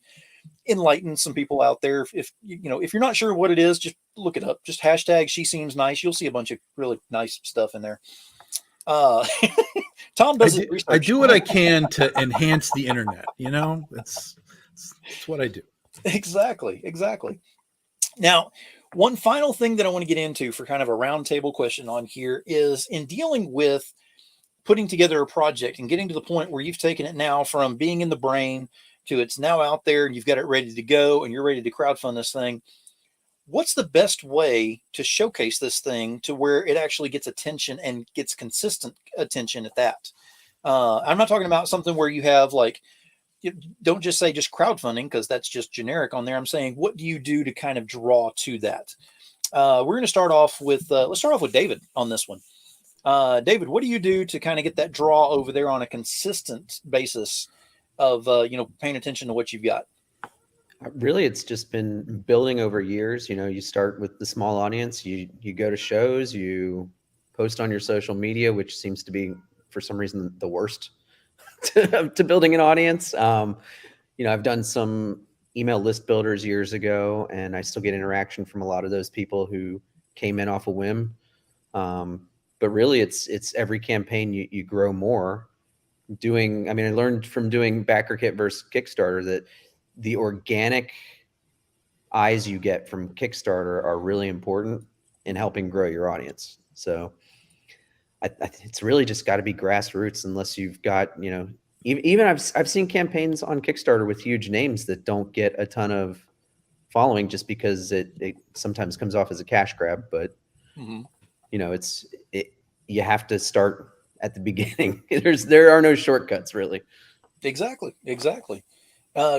enlightens some people out there. If you're not sure what it is, just look it up. Just hashtag she seems nice. You'll see a bunch of really nice stuff in there. Tom does it. I do what I can to enhance the internet. It's what I do. Exactly. Now, one final thing that I want to get into for kind of a roundtable question on here is in dealing with putting together a project and getting to the point where you've taken it now from being in the brain to it's now out there and you've got it ready to go and you're ready to crowdfund this thing. What's the best way to showcase this thing to where it actually gets attention and gets consistent attention at that? I'm not talking about something where you have like, don't just say just crowdfunding because that's just generic on there. I'm saying, what do you do to kind of draw to that? We're going to start off with, let's start off with David on this one. David, what do you do to kind of get that draw over there on a consistent basis of, paying attention to what you've got? Really, it's just been building over years. You start with the small audience, you go to shows, you post on your social media, which seems to be, for some reason, the worst to building an audience. I've done some email list builders years ago, and I still get interaction from a lot of those people who came in off a whim. But really, it's every campaign you grow more. I learned from doing backer kit versus Kickstarter that the organic eyes you get from Kickstarter are really important in helping grow your audience. So it's really just got to be grassroots unless you've got, even I've seen campaigns on Kickstarter with huge names that don't get a ton of following just because it sometimes comes off as a cash grab, but you have to start at the beginning. There are no shortcuts really. Exactly.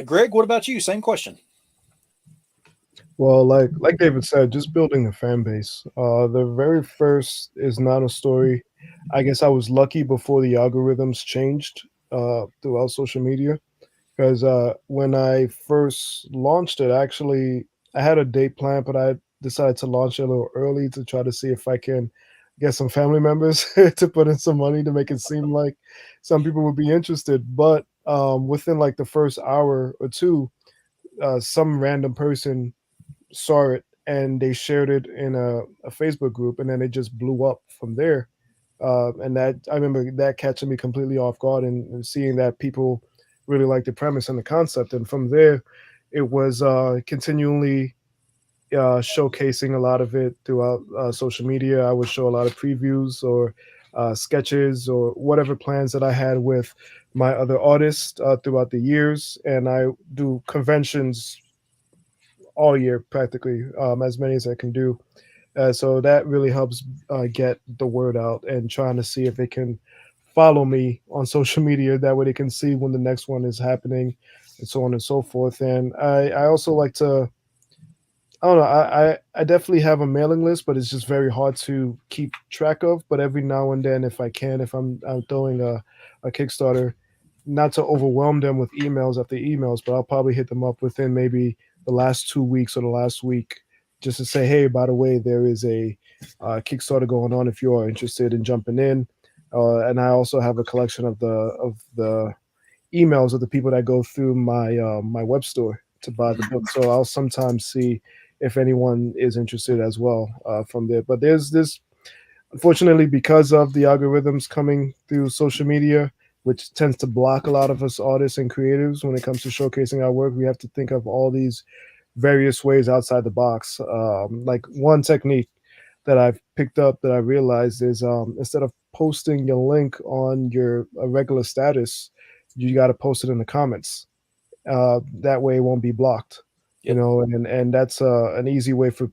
Greg, what about you? Same question. Well, like David said, just building a fan base. The very first is not a story. I guess I was lucky before the algorithms changed throughout social media. Because when I first launched it, actually, I had a date plan, but I decided to launch it a little early to try to see if I can get some family members to put in some money to make it seem like some people would be interested. But within like the first hour or two, some random person saw it and they shared it in a Facebook group, and then it just blew up from there. And that I remember that catching me completely off guard, and seeing that people really liked the premise and the concept. And from there, it was continually showcasing a lot of it throughout social media. I would show a lot of previews or sketches or whatever plans that I had with my other artists throughout the years. And I do conventions all year practically, as many as I can do. So that really helps get the word out, and trying to see if they can follow me on social media. That way they can see when the next one is happening, and so on and so forth. And I also like to, I don't know, I definitely have a mailing list, but it's just very hard to keep track of. But every now and then, if I can, if I'm throwing a Kickstarter, not to overwhelm them with emails after emails, but I'll probably hit them up within maybe the last 2 weeks or the last week, just to say, hey, by the way, there is a Kickstarter going on if you are interested in jumping in. And I also have a collection of the emails of the people that go through my web store to buy the book. So I'll sometimes see if anyone is interested as well from there. But there's this, unfortunately, because of the algorithms coming through social media, which tends to block a lot of us artists and creatives when it comes to showcasing our work. We have to think of all these various ways outside the box. Like one technique that I've picked up that I realized is, instead of posting your link on your regular status, you got to post it in the comments. That way it won't be blocked. You Yep. know, and that's an easy way for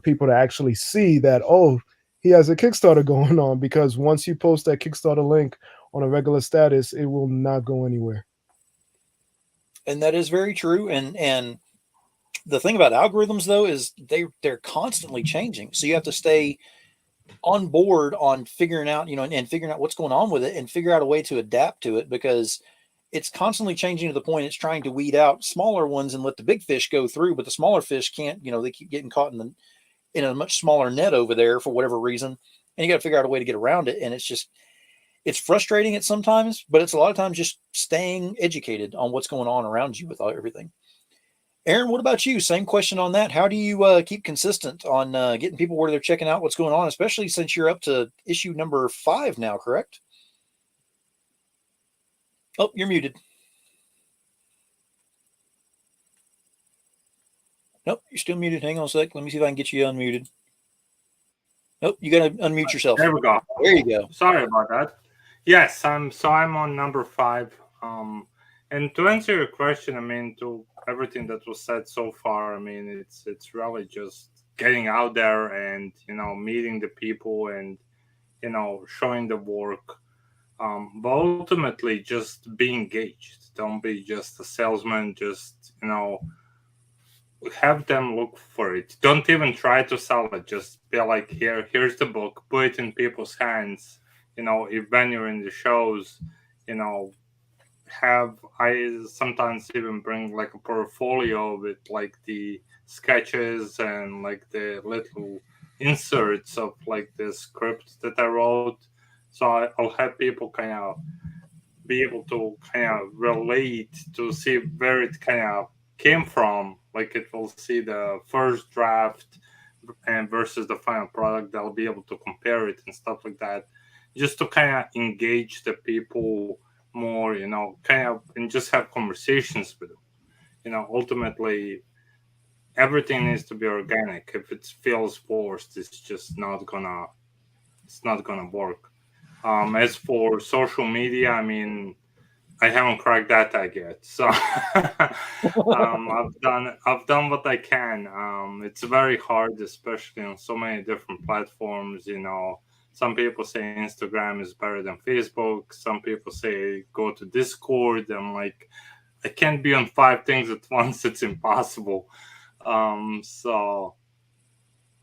people to actually see that, oh, he has a Kickstarter going on, because once you post that Kickstarter link on a regular status, it will not go anywhere. And that is very true. And the thing about algorithms though is they're constantly changing. So you have to stay on board on figuring out, and figuring out what's going on with it, and figure out a way to adapt to it, because it's constantly changing to the point it's trying to weed out smaller ones and let the big fish go through, but the smaller fish can't, they keep getting caught in a much smaller net over there for whatever reason. And you got to figure out a way to get around it. And it's frustrating at sometimes, but it's a lot of times just staying educated on what's going on around you with everything. Aaron, what about you? Same question on that. How do you keep consistent on getting people where they're checking out what's going on, especially since you're up to issue number 5 now, correct? Oh, you're muted. Nope, you're still muted. Hang on a sec. Let me see if I can get you unmuted. Nope, you got to unmute yourself. There we go. There you go. Sorry about that. Yes, I'm on number 5. And to answer your question, I mean, to everything that was said so far, I mean, it's really just getting out there and meeting the people and showing the work. But ultimately, just be engaged. Don't be just a salesman. Just have them look for it. Don't even try to sell it. Just be like, here's the book. Put it in people's hands. If when you're in the shows, I sometimes even bring like a portfolio with like the sketches and like the little inserts of like the script that I wrote. So I'll have people kind of be able to kind of relate to see where it kind of came from. Like it will see the first draft and versus the final product. They'll be able to compare it and stuff like that, just to kind of engage the people more, kind of, and just have conversations with them. Ultimately, everything needs to be organic. If it feels forced, it's just not gonna work. As for social media, I mean, I haven't cracked that tag yet, so I've done what I can. It's very hard, especially on so many different platforms. Some people say Instagram is better than Facebook. Some people say go to Discord. I'm like, I can't be on 5 things at once. It's impossible. So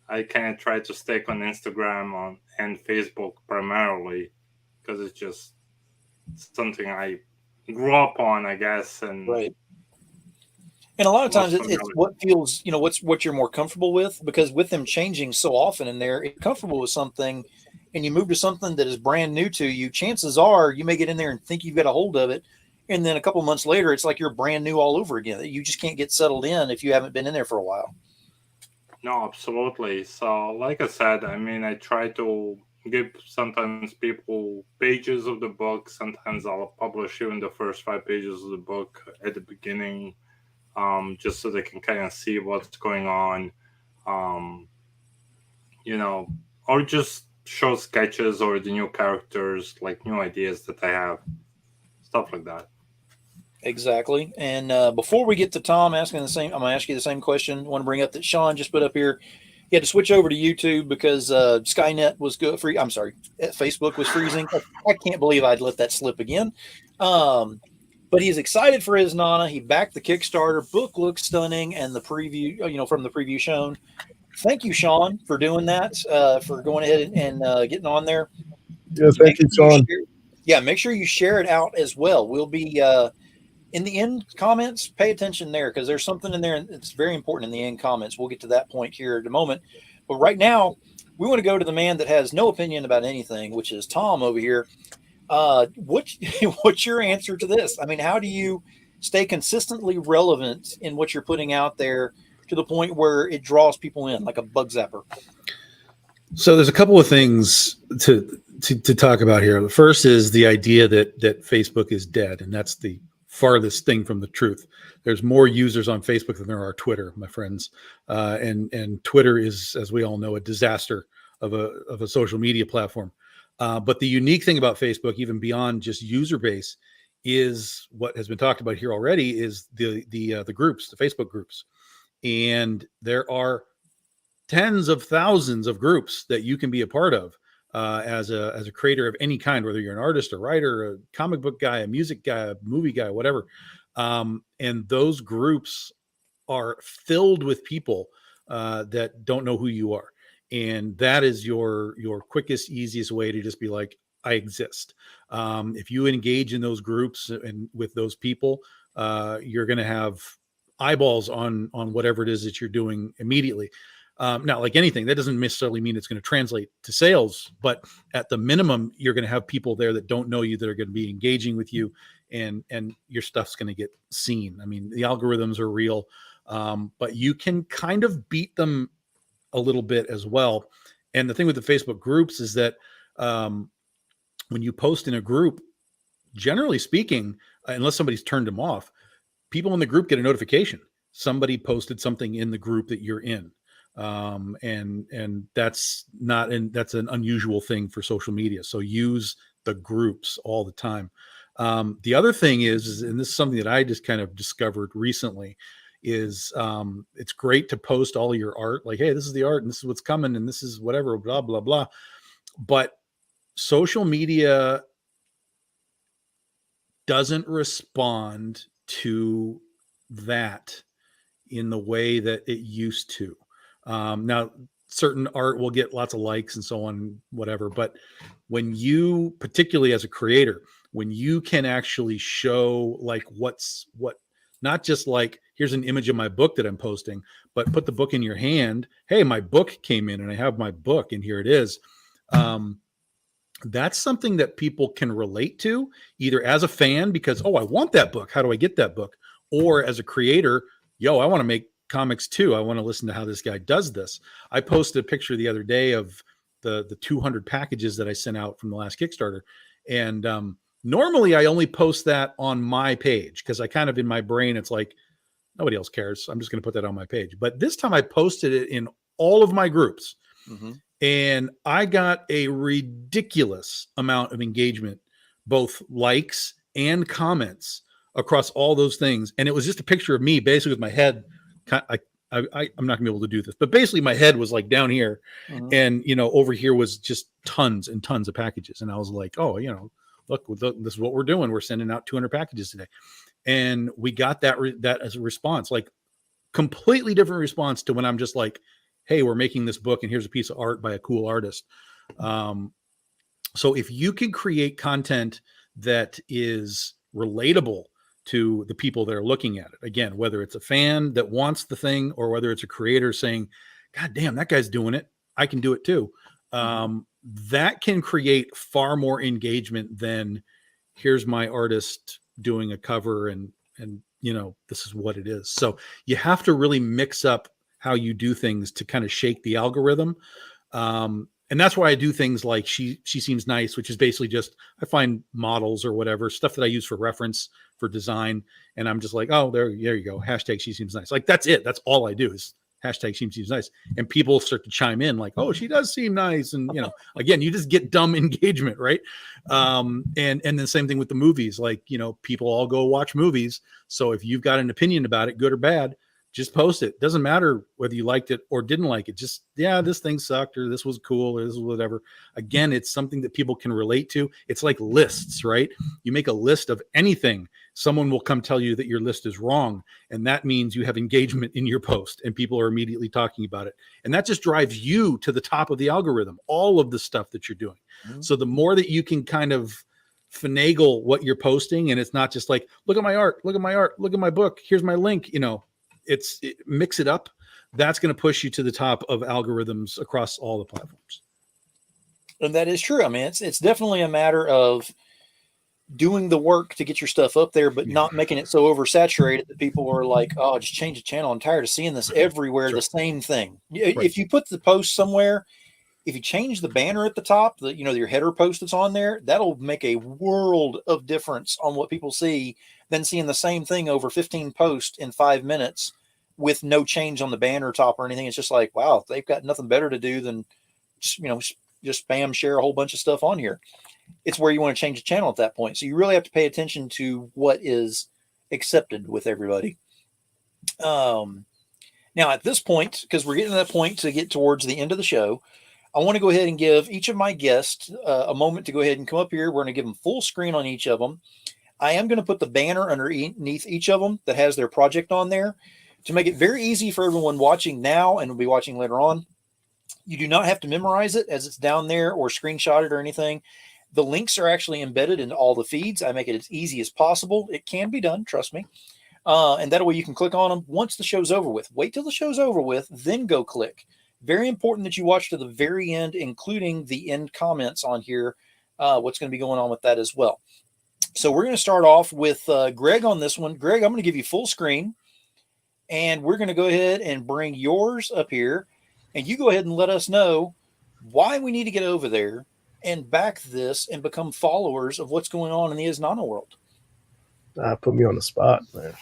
I kind of try to stick on Instagram and Facebook primarily, because it's just something I grew up on, I guess, and Right. And a lot of times was it's familiar. what feels, what you're more comfortable with, because with them changing so often in there, if you're comfortable with something and you move to something that is brand new to you, chances are you may get in there and think you've got a hold of it. And then a couple months later, it's like you're brand new all over again. You just can't get settled in if you haven't been in there for a while. No, absolutely. So, like I said, I mean, I try to give sometimes people pages of the book. Sometimes I'll publish even the first 5 pages of the book at the beginning, just so they can kind of see what's going on, um, or just show sketches or the new characters, like new ideas that I have, stuff like that. Exactly. And before we get to Tom asking the same, I'm going to ask you the same question. I want to bring up that Sean just put up here. He had to switch over to YouTube because Skynet was good. I'm sorry, Facebook was freezing. I can't believe I'd let that slip again. But he's excited for his Nana. He backed the Kickstarter. Book looks stunning, and the preview, from the preview shown. Thank you, Sean, for doing that. For going ahead and getting on there. Yeah, thank you, Sean. Make sure you share it out as well. We'll be in the end comments. Pay attention there, because there's something in there, and it's very important in the end comments. We'll get to that point here in a moment. But right now, we want to go to the man that has no opinion about anything, which is Tom over here. What's your answer to this? I mean, how do you stay consistently relevant in what you're putting out there to the point where it draws people in like a bug zapper? So there's a couple of things to talk about here. The first is the idea that Facebook is dead, and that's the farthest thing from the truth. There's more users on Facebook than there are Twitter, my friends, and Twitter is, as we all know, a disaster of a social media platform. But the unique thing about Facebook, even beyond just user base, is what has been talked about here already, is the groups, the Facebook groups. And there are tens of thousands of groups that you can be a part of as a creator of any kind, whether you're an artist, a writer, a comic book guy, a music guy, a movie guy, whatever. And those groups are filled with people that don't know who you are. And that is your quickest, easiest way to just be like, I exist. If you engage in those groups and with those people, you're going to have eyeballs on whatever it is that you're doing immediately. Now, like anything, that doesn't necessarily mean it's going to translate to sales, but at the minimum, you're going to have people there that don't know you that are going to be engaging with you, and your stuff's going to get seen. I mean, the algorithms are real, but you can kind of beat them a little bit as well. And the thing with the Facebook groups is that when you post in a group, generally speaking, unless somebody's turned them off, people in the group get a notification. Somebody posted something in the group that you're in. And that's that's an unusual thing for social media. So use the groups all the time. The other thing is, and this is something that I just kind of discovered recently, is it's great to post all of your art, like, hey, this is the art and this is what's coming and this is whatever, blah, blah, blah. But social media doesn't respond to that in the way that it used to. Now, certain art will get lots of likes and so on, whatever. But when you, particularly as a creator, when you can actually show like what, not just like, here's an image of my book that I'm posting, but put the book in your hand. Hey, my book came in and I have my book and here it is. That's something that people can relate to, either as a fan because, oh, I want that book. How do I get that book? Or as a creator, yo, I want to make comics too. I want to listen to how this guy does this. I posted a picture the other day of the 200 packages that I sent out from the last Kickstarter. And normally I only post that on my page because I kind of, in my brain, it's like, nobody else cares. I'm just going to put that on my page. But this time I posted it in all of my groups. Mm-hmm. And I got a ridiculous amount of engagement, both likes and comments across all those things. And it was just a picture of me basically with my head. I'm not gonna be able to do this, but basically my head was like down here, mm-hmm. and over here was just tons and tons of packages. And I was like, oh, look, this is what we're doing. We're sending out 200 packages today. And we got that as a response, like completely different response to when I'm just like, hey, we're making this book and here's a piece of art by a cool artist. So if you can create content that is relatable to the people that are looking at it. Again, whether it's a fan that wants the thing or whether it's a creator saying, God damn, that guy's doing it, I can do it too. That can create far more engagement than here's my artist doing a cover and this is what it is. So you have to really mix up how you do things to kind of shake the algorithm. And that's why I do things like she seems nice, which is basically just, I find models or whatever stuff that I use for reference for design. And I'm just like, oh, there you go. Hashtag she seems nice. Like, that's it. That's all I do is hashtag she seems nice. And people start to chime in like, oh, she does seem nice. And, again, you just get dumb engagement. Right. And the same thing with the movies, like, people all go watch movies. So if you've got an opinion about it, good or bad, just post it. Doesn't matter whether you liked it or didn't like it. Just, this thing sucked, or this was cool, or this was whatever. Again, it's something that people can relate to. It's like lists, right? You make a list of anything, someone will come tell you that your list is wrong. And that means you have engagement in your post and people are immediately talking about it. And that just drives you to the top of the algorithm, all of the stuff that you're doing. So the more that you can kind of finagle what you're posting, and it's not just like, look at my art, look at my art, look at my book, here's my link, mix it up. That's going to push you to the top of algorithms across all the platforms. And that is true. I mean, it's definitely a matter of doing the work to get your stuff up there, but not making it so oversaturated that people are like, oh, just change the channel. I'm tired of seeing this everywhere. The same thing. If you put the post somewhere, if you change the banner at the top, your header post that's on there, that'll make a world of difference on what people see than seeing the same thing over 15 posts in 5 minutes with no change on the banner top or anything. It's just like, wow, they've got nothing better to do than, just spam share a whole bunch of stuff on here. It's where you want to change the channel at that point. So you really have to pay attention to what is accepted with everybody. Now at this point, because we're getting to that point to get towards the end of the show, I want to go ahead and give each of my guests a moment to go ahead and come up here. We're going to give them full screen on each of them. I am going to put the banner underneath each of them that has their project on there to make it very easy for everyone watching now and will be watching later on. You do not have to memorize it as it's down there or screenshot it or anything. The links are actually embedded in all the feeds. I make it as easy as possible. It can be done, trust me. And that way you can click on them once the show's over with. Wait till the show's over with, then go click. Very important that you watch to the very end, including the end comments on here, what's going to be going on with that as well. So we're going to start off with Greg on this one. Greg, I'm going to give you full screen, and we're going to go ahead and bring yours up here, and you go ahead and let us know why we need to get over there and back this and become followers of what's going on in the Isnana world. Put me on the spot, man.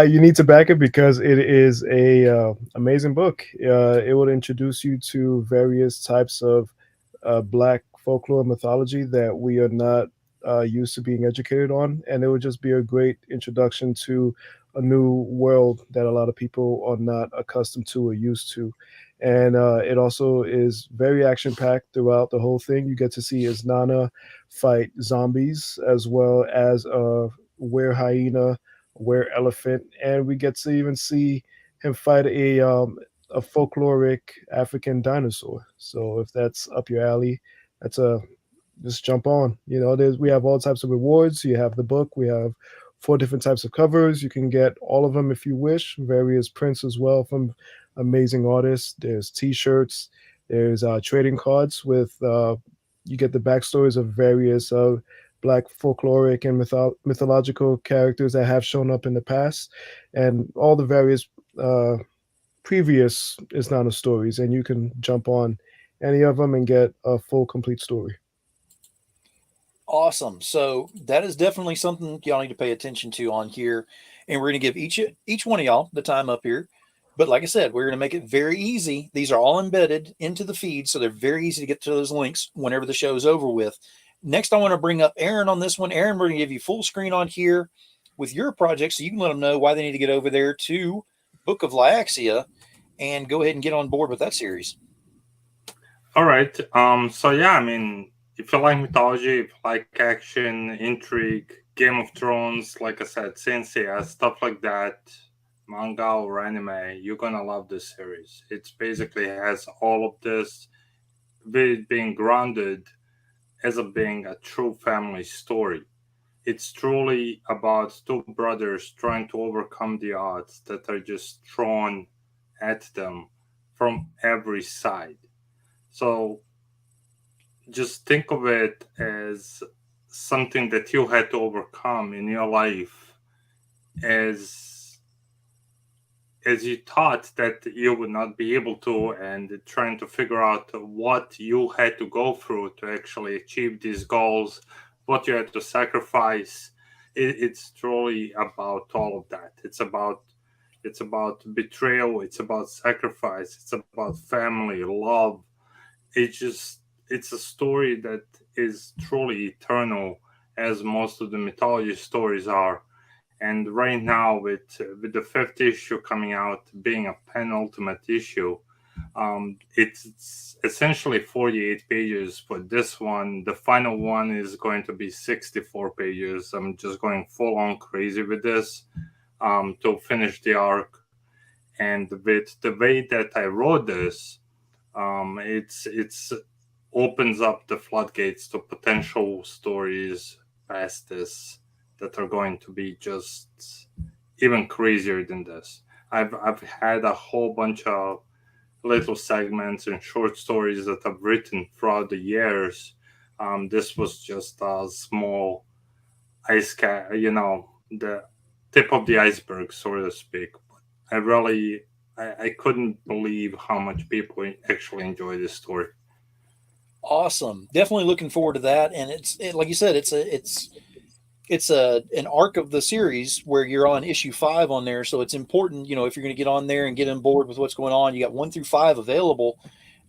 You need to back it because it is a amazing book. It will introduce you to various types of Black folklore mythology that we are not used to being educated on, and it would just be a great introduction to a new world that a lot of people are not accustomed to or used to. And it also is very action-packed throughout the whole thing. You get to see Isnana fight zombies as well as a were-hyena, were-elephant, and we get to even see him fight a folkloric African dinosaur. So if that's up your alley, just jump on. We have all types of rewards. You have the book. We have 4 different types of covers. You can get all of them if you wish. Various prints as well from amazing artists. There's T-shirts. There's trading cards with you get the backstories of various Black folkloric and mythological characters that have shown up in the past, and all the various previous Isnana stories. And you can jump on any of them and get a full, complete story. Awesome. So that is definitely something y'all need to pay attention to on here. And we're going to give each one of y'all the time up here. But like I said, we're going to make it very easy. These are all embedded into the feed, so they're very easy to get to those links whenever the show is over with. Next, I want to bring up Aron on this one. Aron, we're going to give you full screen on here with your project, so you can let them know why they need to get over there to Book of Lyaxia and go ahead and get on board with that series. All right. So yeah, I mean, if you like mythology, if you like action, intrigue, Game of Thrones, like I said, Sensei, stuff like that, manga or anime, you're gonna love this series. It basically has all of this, with it being grounded as a being a true family story. It's truly about two brothers trying to overcome the odds that are just thrown at them from every side. So just think of it as something that you had to overcome in your life as you thought that you would not be able to, and trying to figure out what you had to go through to actually achieve these goals, what you had to sacrifice. It's truly about all of that. It's about betrayal, it's about sacrifice, it's about family, love. It's a story that is truly eternal, as most of the mythology stories are. And right now, with the fifth issue coming out, being a penultimate issue, it's essentially 48 pages for this one. The final one is going to be 64 pages. I'm just going full on crazy with this to finish the arc. And with the way that I wrote this, it's opens up the floodgates to potential stories past this that are going to be just even crazier than this. I've had a whole bunch of little segments and short stories that I've written throughout the years. This was just a small the tip of the iceberg, so to speak. I couldn't believe how much people actually enjoy this story. Awesome. Definitely looking forward to that. And like you said, it's an arc of the series where you're on issue 5 on there. So it's important, if you're going to get on there and get on board with what's going on, you got 1 through 5 available.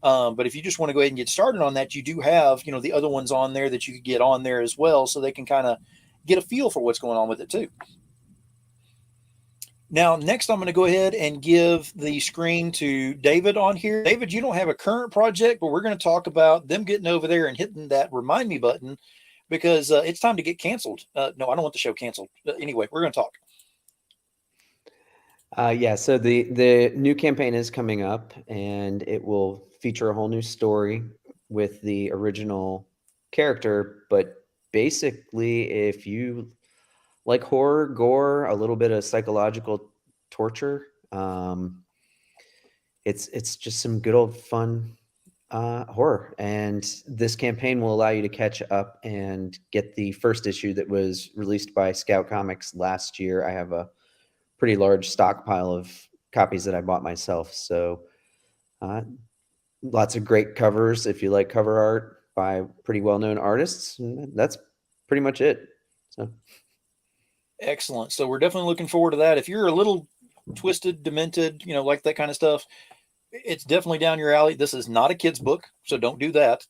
But if you just want to go ahead and get started on that, you do have, the other ones on there that you could get on there as well. So they can kind of get a feel for what's going on with it too. Now, next, I'm going to go ahead and give the screen to David on here. David, you don't have a current project, but we're going to talk about them getting over there and hitting that remind me button because it's time to get canceled. No, I don't want the show canceled. Anyway, we're going to talk. Yeah, so the new campaign is coming up, and it will feature a whole new story with the original character. But basically, if you like horror, gore, a little bit of psychological torture, it's just some good old fun horror. And this campaign will allow you to catch up and get the first issue that was released by Scout Comics last year. I have a pretty large stockpile of copies that I bought myself. So lots of great covers if you like cover art by pretty well-known artists. And that's pretty much it. So excellent. So we're definitely looking forward to that. If you're a little twisted, demented, like that kind of stuff, it's definitely down your alley. This is not a kid's book, so don't do that.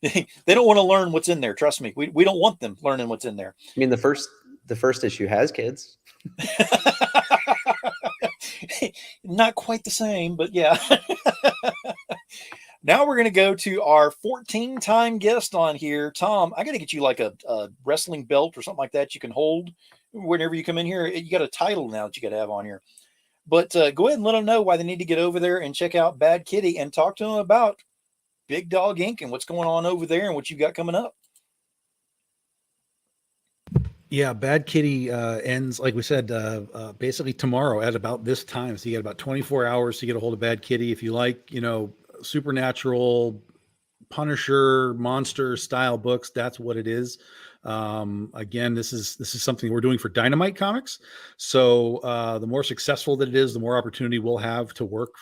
They don't want to learn what's in there. Trust me. We don't want them learning what's in there. I mean, the first issue has kids. Not quite the same, but yeah. Now we're going to go to our 14-time guest on here. Tom, I got to get you like a wrestling belt or something like that you can hold whenever you come in here. You got a title now that you got to have on here. But go ahead and let them know why they need to get over there and check out Bad Kitty and talk to them about Big Dog Inc. and what's going on over there and what you got coming up. Yeah, Bad Kitty ends, like we said, basically tomorrow at about this time. So you got about 24 hours to get a hold of Bad Kitty. If you like, supernatural Punisher monster style books, that's what it is. Again, this is something we're doing for Dynamite Comics. So the more successful that it is, the more opportunity we'll have to work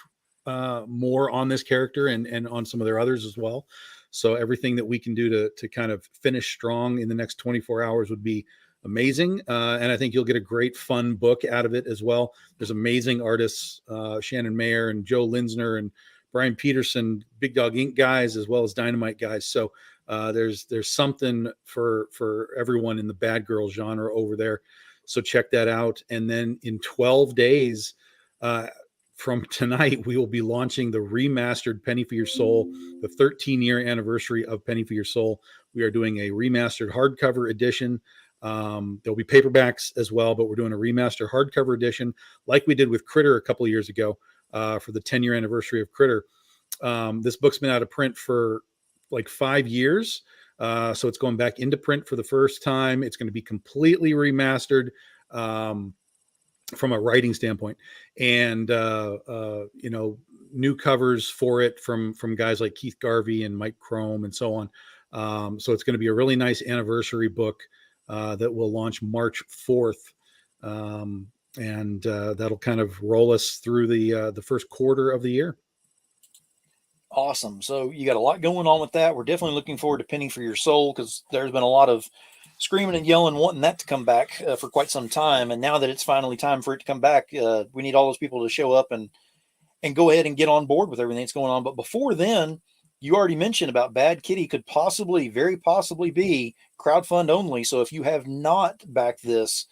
more on this character and on some of their others as well. So everything that we can do to kind of finish strong in the next 24 hours would be amazing. And I think you'll get a great fun book out of it as well. There's amazing artists, Shannon Mayer and Joe Linsner and Brian Peterson, Big Dog Inc. guys, as well as Dynamite guys. So there's something for everyone in the bad girl genre over there. So check that out. And then in 12 days from tonight, we will be launching the remastered Penny for Your Soul, the 13-year anniversary of Penny for Your Soul. We are doing a remastered hardcover edition. There'll be paperbacks as well, but we're doing a remaster hardcover edition like we did with Critter a couple of years ago for the 10-year anniversary of Critter. This book's been out of print for like 5 years. So it's going back into print for the first time. It's going to be completely remastered from a writing standpoint, and new covers for it from guys like Keith Garvey and Mike Crome and so on. So it's going to be a really nice anniversary book that will launch March 4th. And that'll kind of roll us through the first quarter of the year. Awesome. So you got a lot going on with that. We're definitely looking forward to Penny for Your Soul, because there's been a lot of screaming and yelling, wanting that to come back for quite some time. And now that it's finally time for it to come back, we need all those people to show up and go ahead and get on board with everything that's going on. But before then, you already mentioned about Bad Kitty could possibly, very possibly be crowdfund only. So if you have not backed this,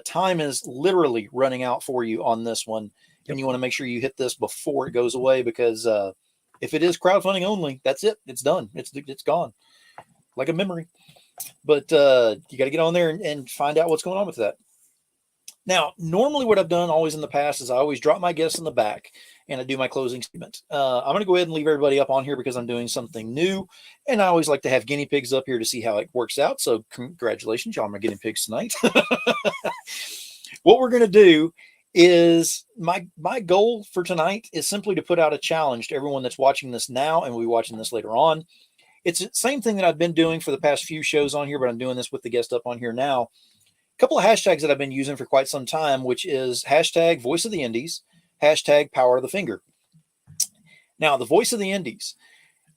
time is literally running out for you on this one. And you want to make sure you hit this before it goes away, because if it is crowdfunding only, that's it. It's done. It's gone like a memory. But you got to get on there and find out what's going on with that. Now, normally what I've done always in the past is I always drop my guests in the back and I do my closing statement. I'm going to go ahead and leave everybody up on here because I'm doing something new. And I always like to have guinea pigs up here to see how it works out. So congratulations, y'all are my guinea pigs tonight. What we're going to do is my goal for tonight is simply to put out a challenge to everyone that's watching this now and will be watching this later on. It's the same thing that I've been doing for the past few shows on here, but I'm doing this with the guest up on here now. A couple of hashtags that I've been using for quite some time, which is hashtag Voice of the Indies, hashtag Power of the Finger. Now, the Voice of the Indies,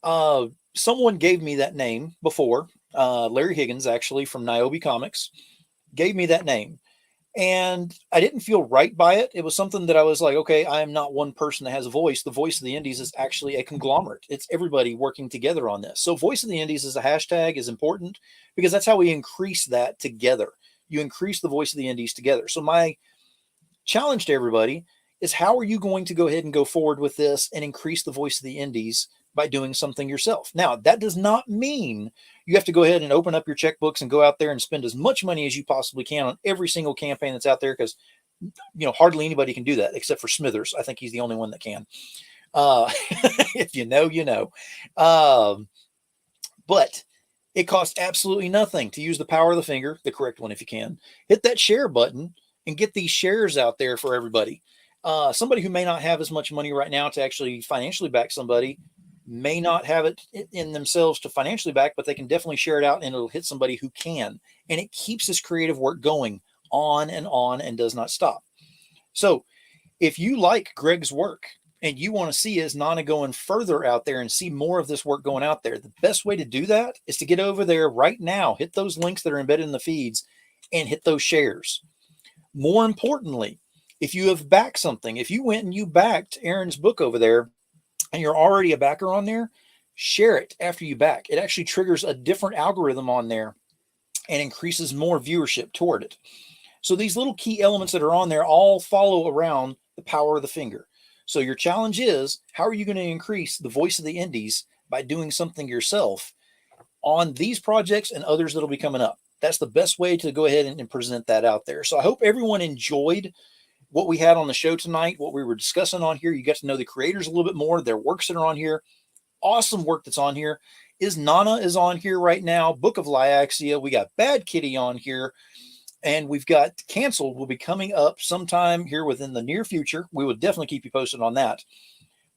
someone gave me that name before. Larry Higgins, actually, from Niobe Comics, gave me that name. And I didn't feel right by it. It was something that I was like, okay, I am not one person that has a voice. The Voice of the Indies is actually a conglomerate. It's everybody working together on this. So Voice of the Indies as a hashtag is important because that's how we increase that together. You increase the Voice of the Indies together. So my challenge to everybody is, how are you going to go ahead and go forward with this and increase the Voice of the Indies by doing something yourself? Now, that does not mean you have to go ahead and open up your checkbooks and go out there and spend as much money as you possibly can on every single campaign that's out there, because hardly anybody can do that except for Smithers. I think he's the only one that can. If you know, you know. But it costs absolutely nothing to use the power of the finger, the correct one if you can. Hit that share button and get these shares out there for everybody. Somebody who may not have as much money right now to actually financially back somebody may not have it in themselves to financially back, but they can definitely share it out and it'll hit somebody who can. And it keeps this creative work going on and does not stop. So if you like Greg's work and you want to see his Nana going further out there and see more of this work going out there, the best way to do that is to get over there right now, hit those links that are embedded in the feeds and hit those shares. More importantly, if you have backed something, if you went and you backed Aron's book over there, and you're already a backer on there, share it after you back. It actually triggers a different algorithm on there and increases more viewership toward it. So these little key elements that are on there all follow around the power of the finger. So your challenge is, how are you going to increase the Voice of the Indies by doing something yourself on these projects and others that'll be coming up? That's the best way to go ahead and present that out there. So I hope everyone enjoyed what we had on the show tonight, what we were discussing on here. You get to know the creators a little bit more, their works that are on here. Awesome work that's on here. Nana is on here right now. Book of Lyaxia. We got Bad Kitty on here. And we've got Canceled will be coming up sometime here within the near future. We will definitely keep you posted on that.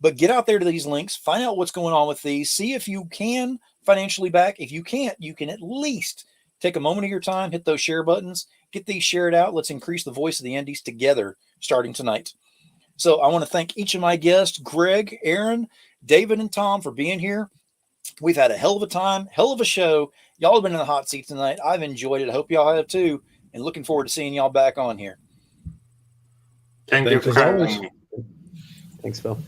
But get out there to these links. Find out what's going on with these. See if you can financially back. If you can't, you can at least take a moment of your time, hit those share buttons, get these shared out. Let's increase the Voice of the Indies together starting tonight. So I want to thank each of my guests, Greg, Aron, David, and Tom, for being here. We've had a hell of a time, hell of a show. Y'all have been in the hot seat tonight. I've enjoyed it. I hope y'all have too. And looking forward to seeing y'all back on here. Thank you for having me. Thanks, Phil.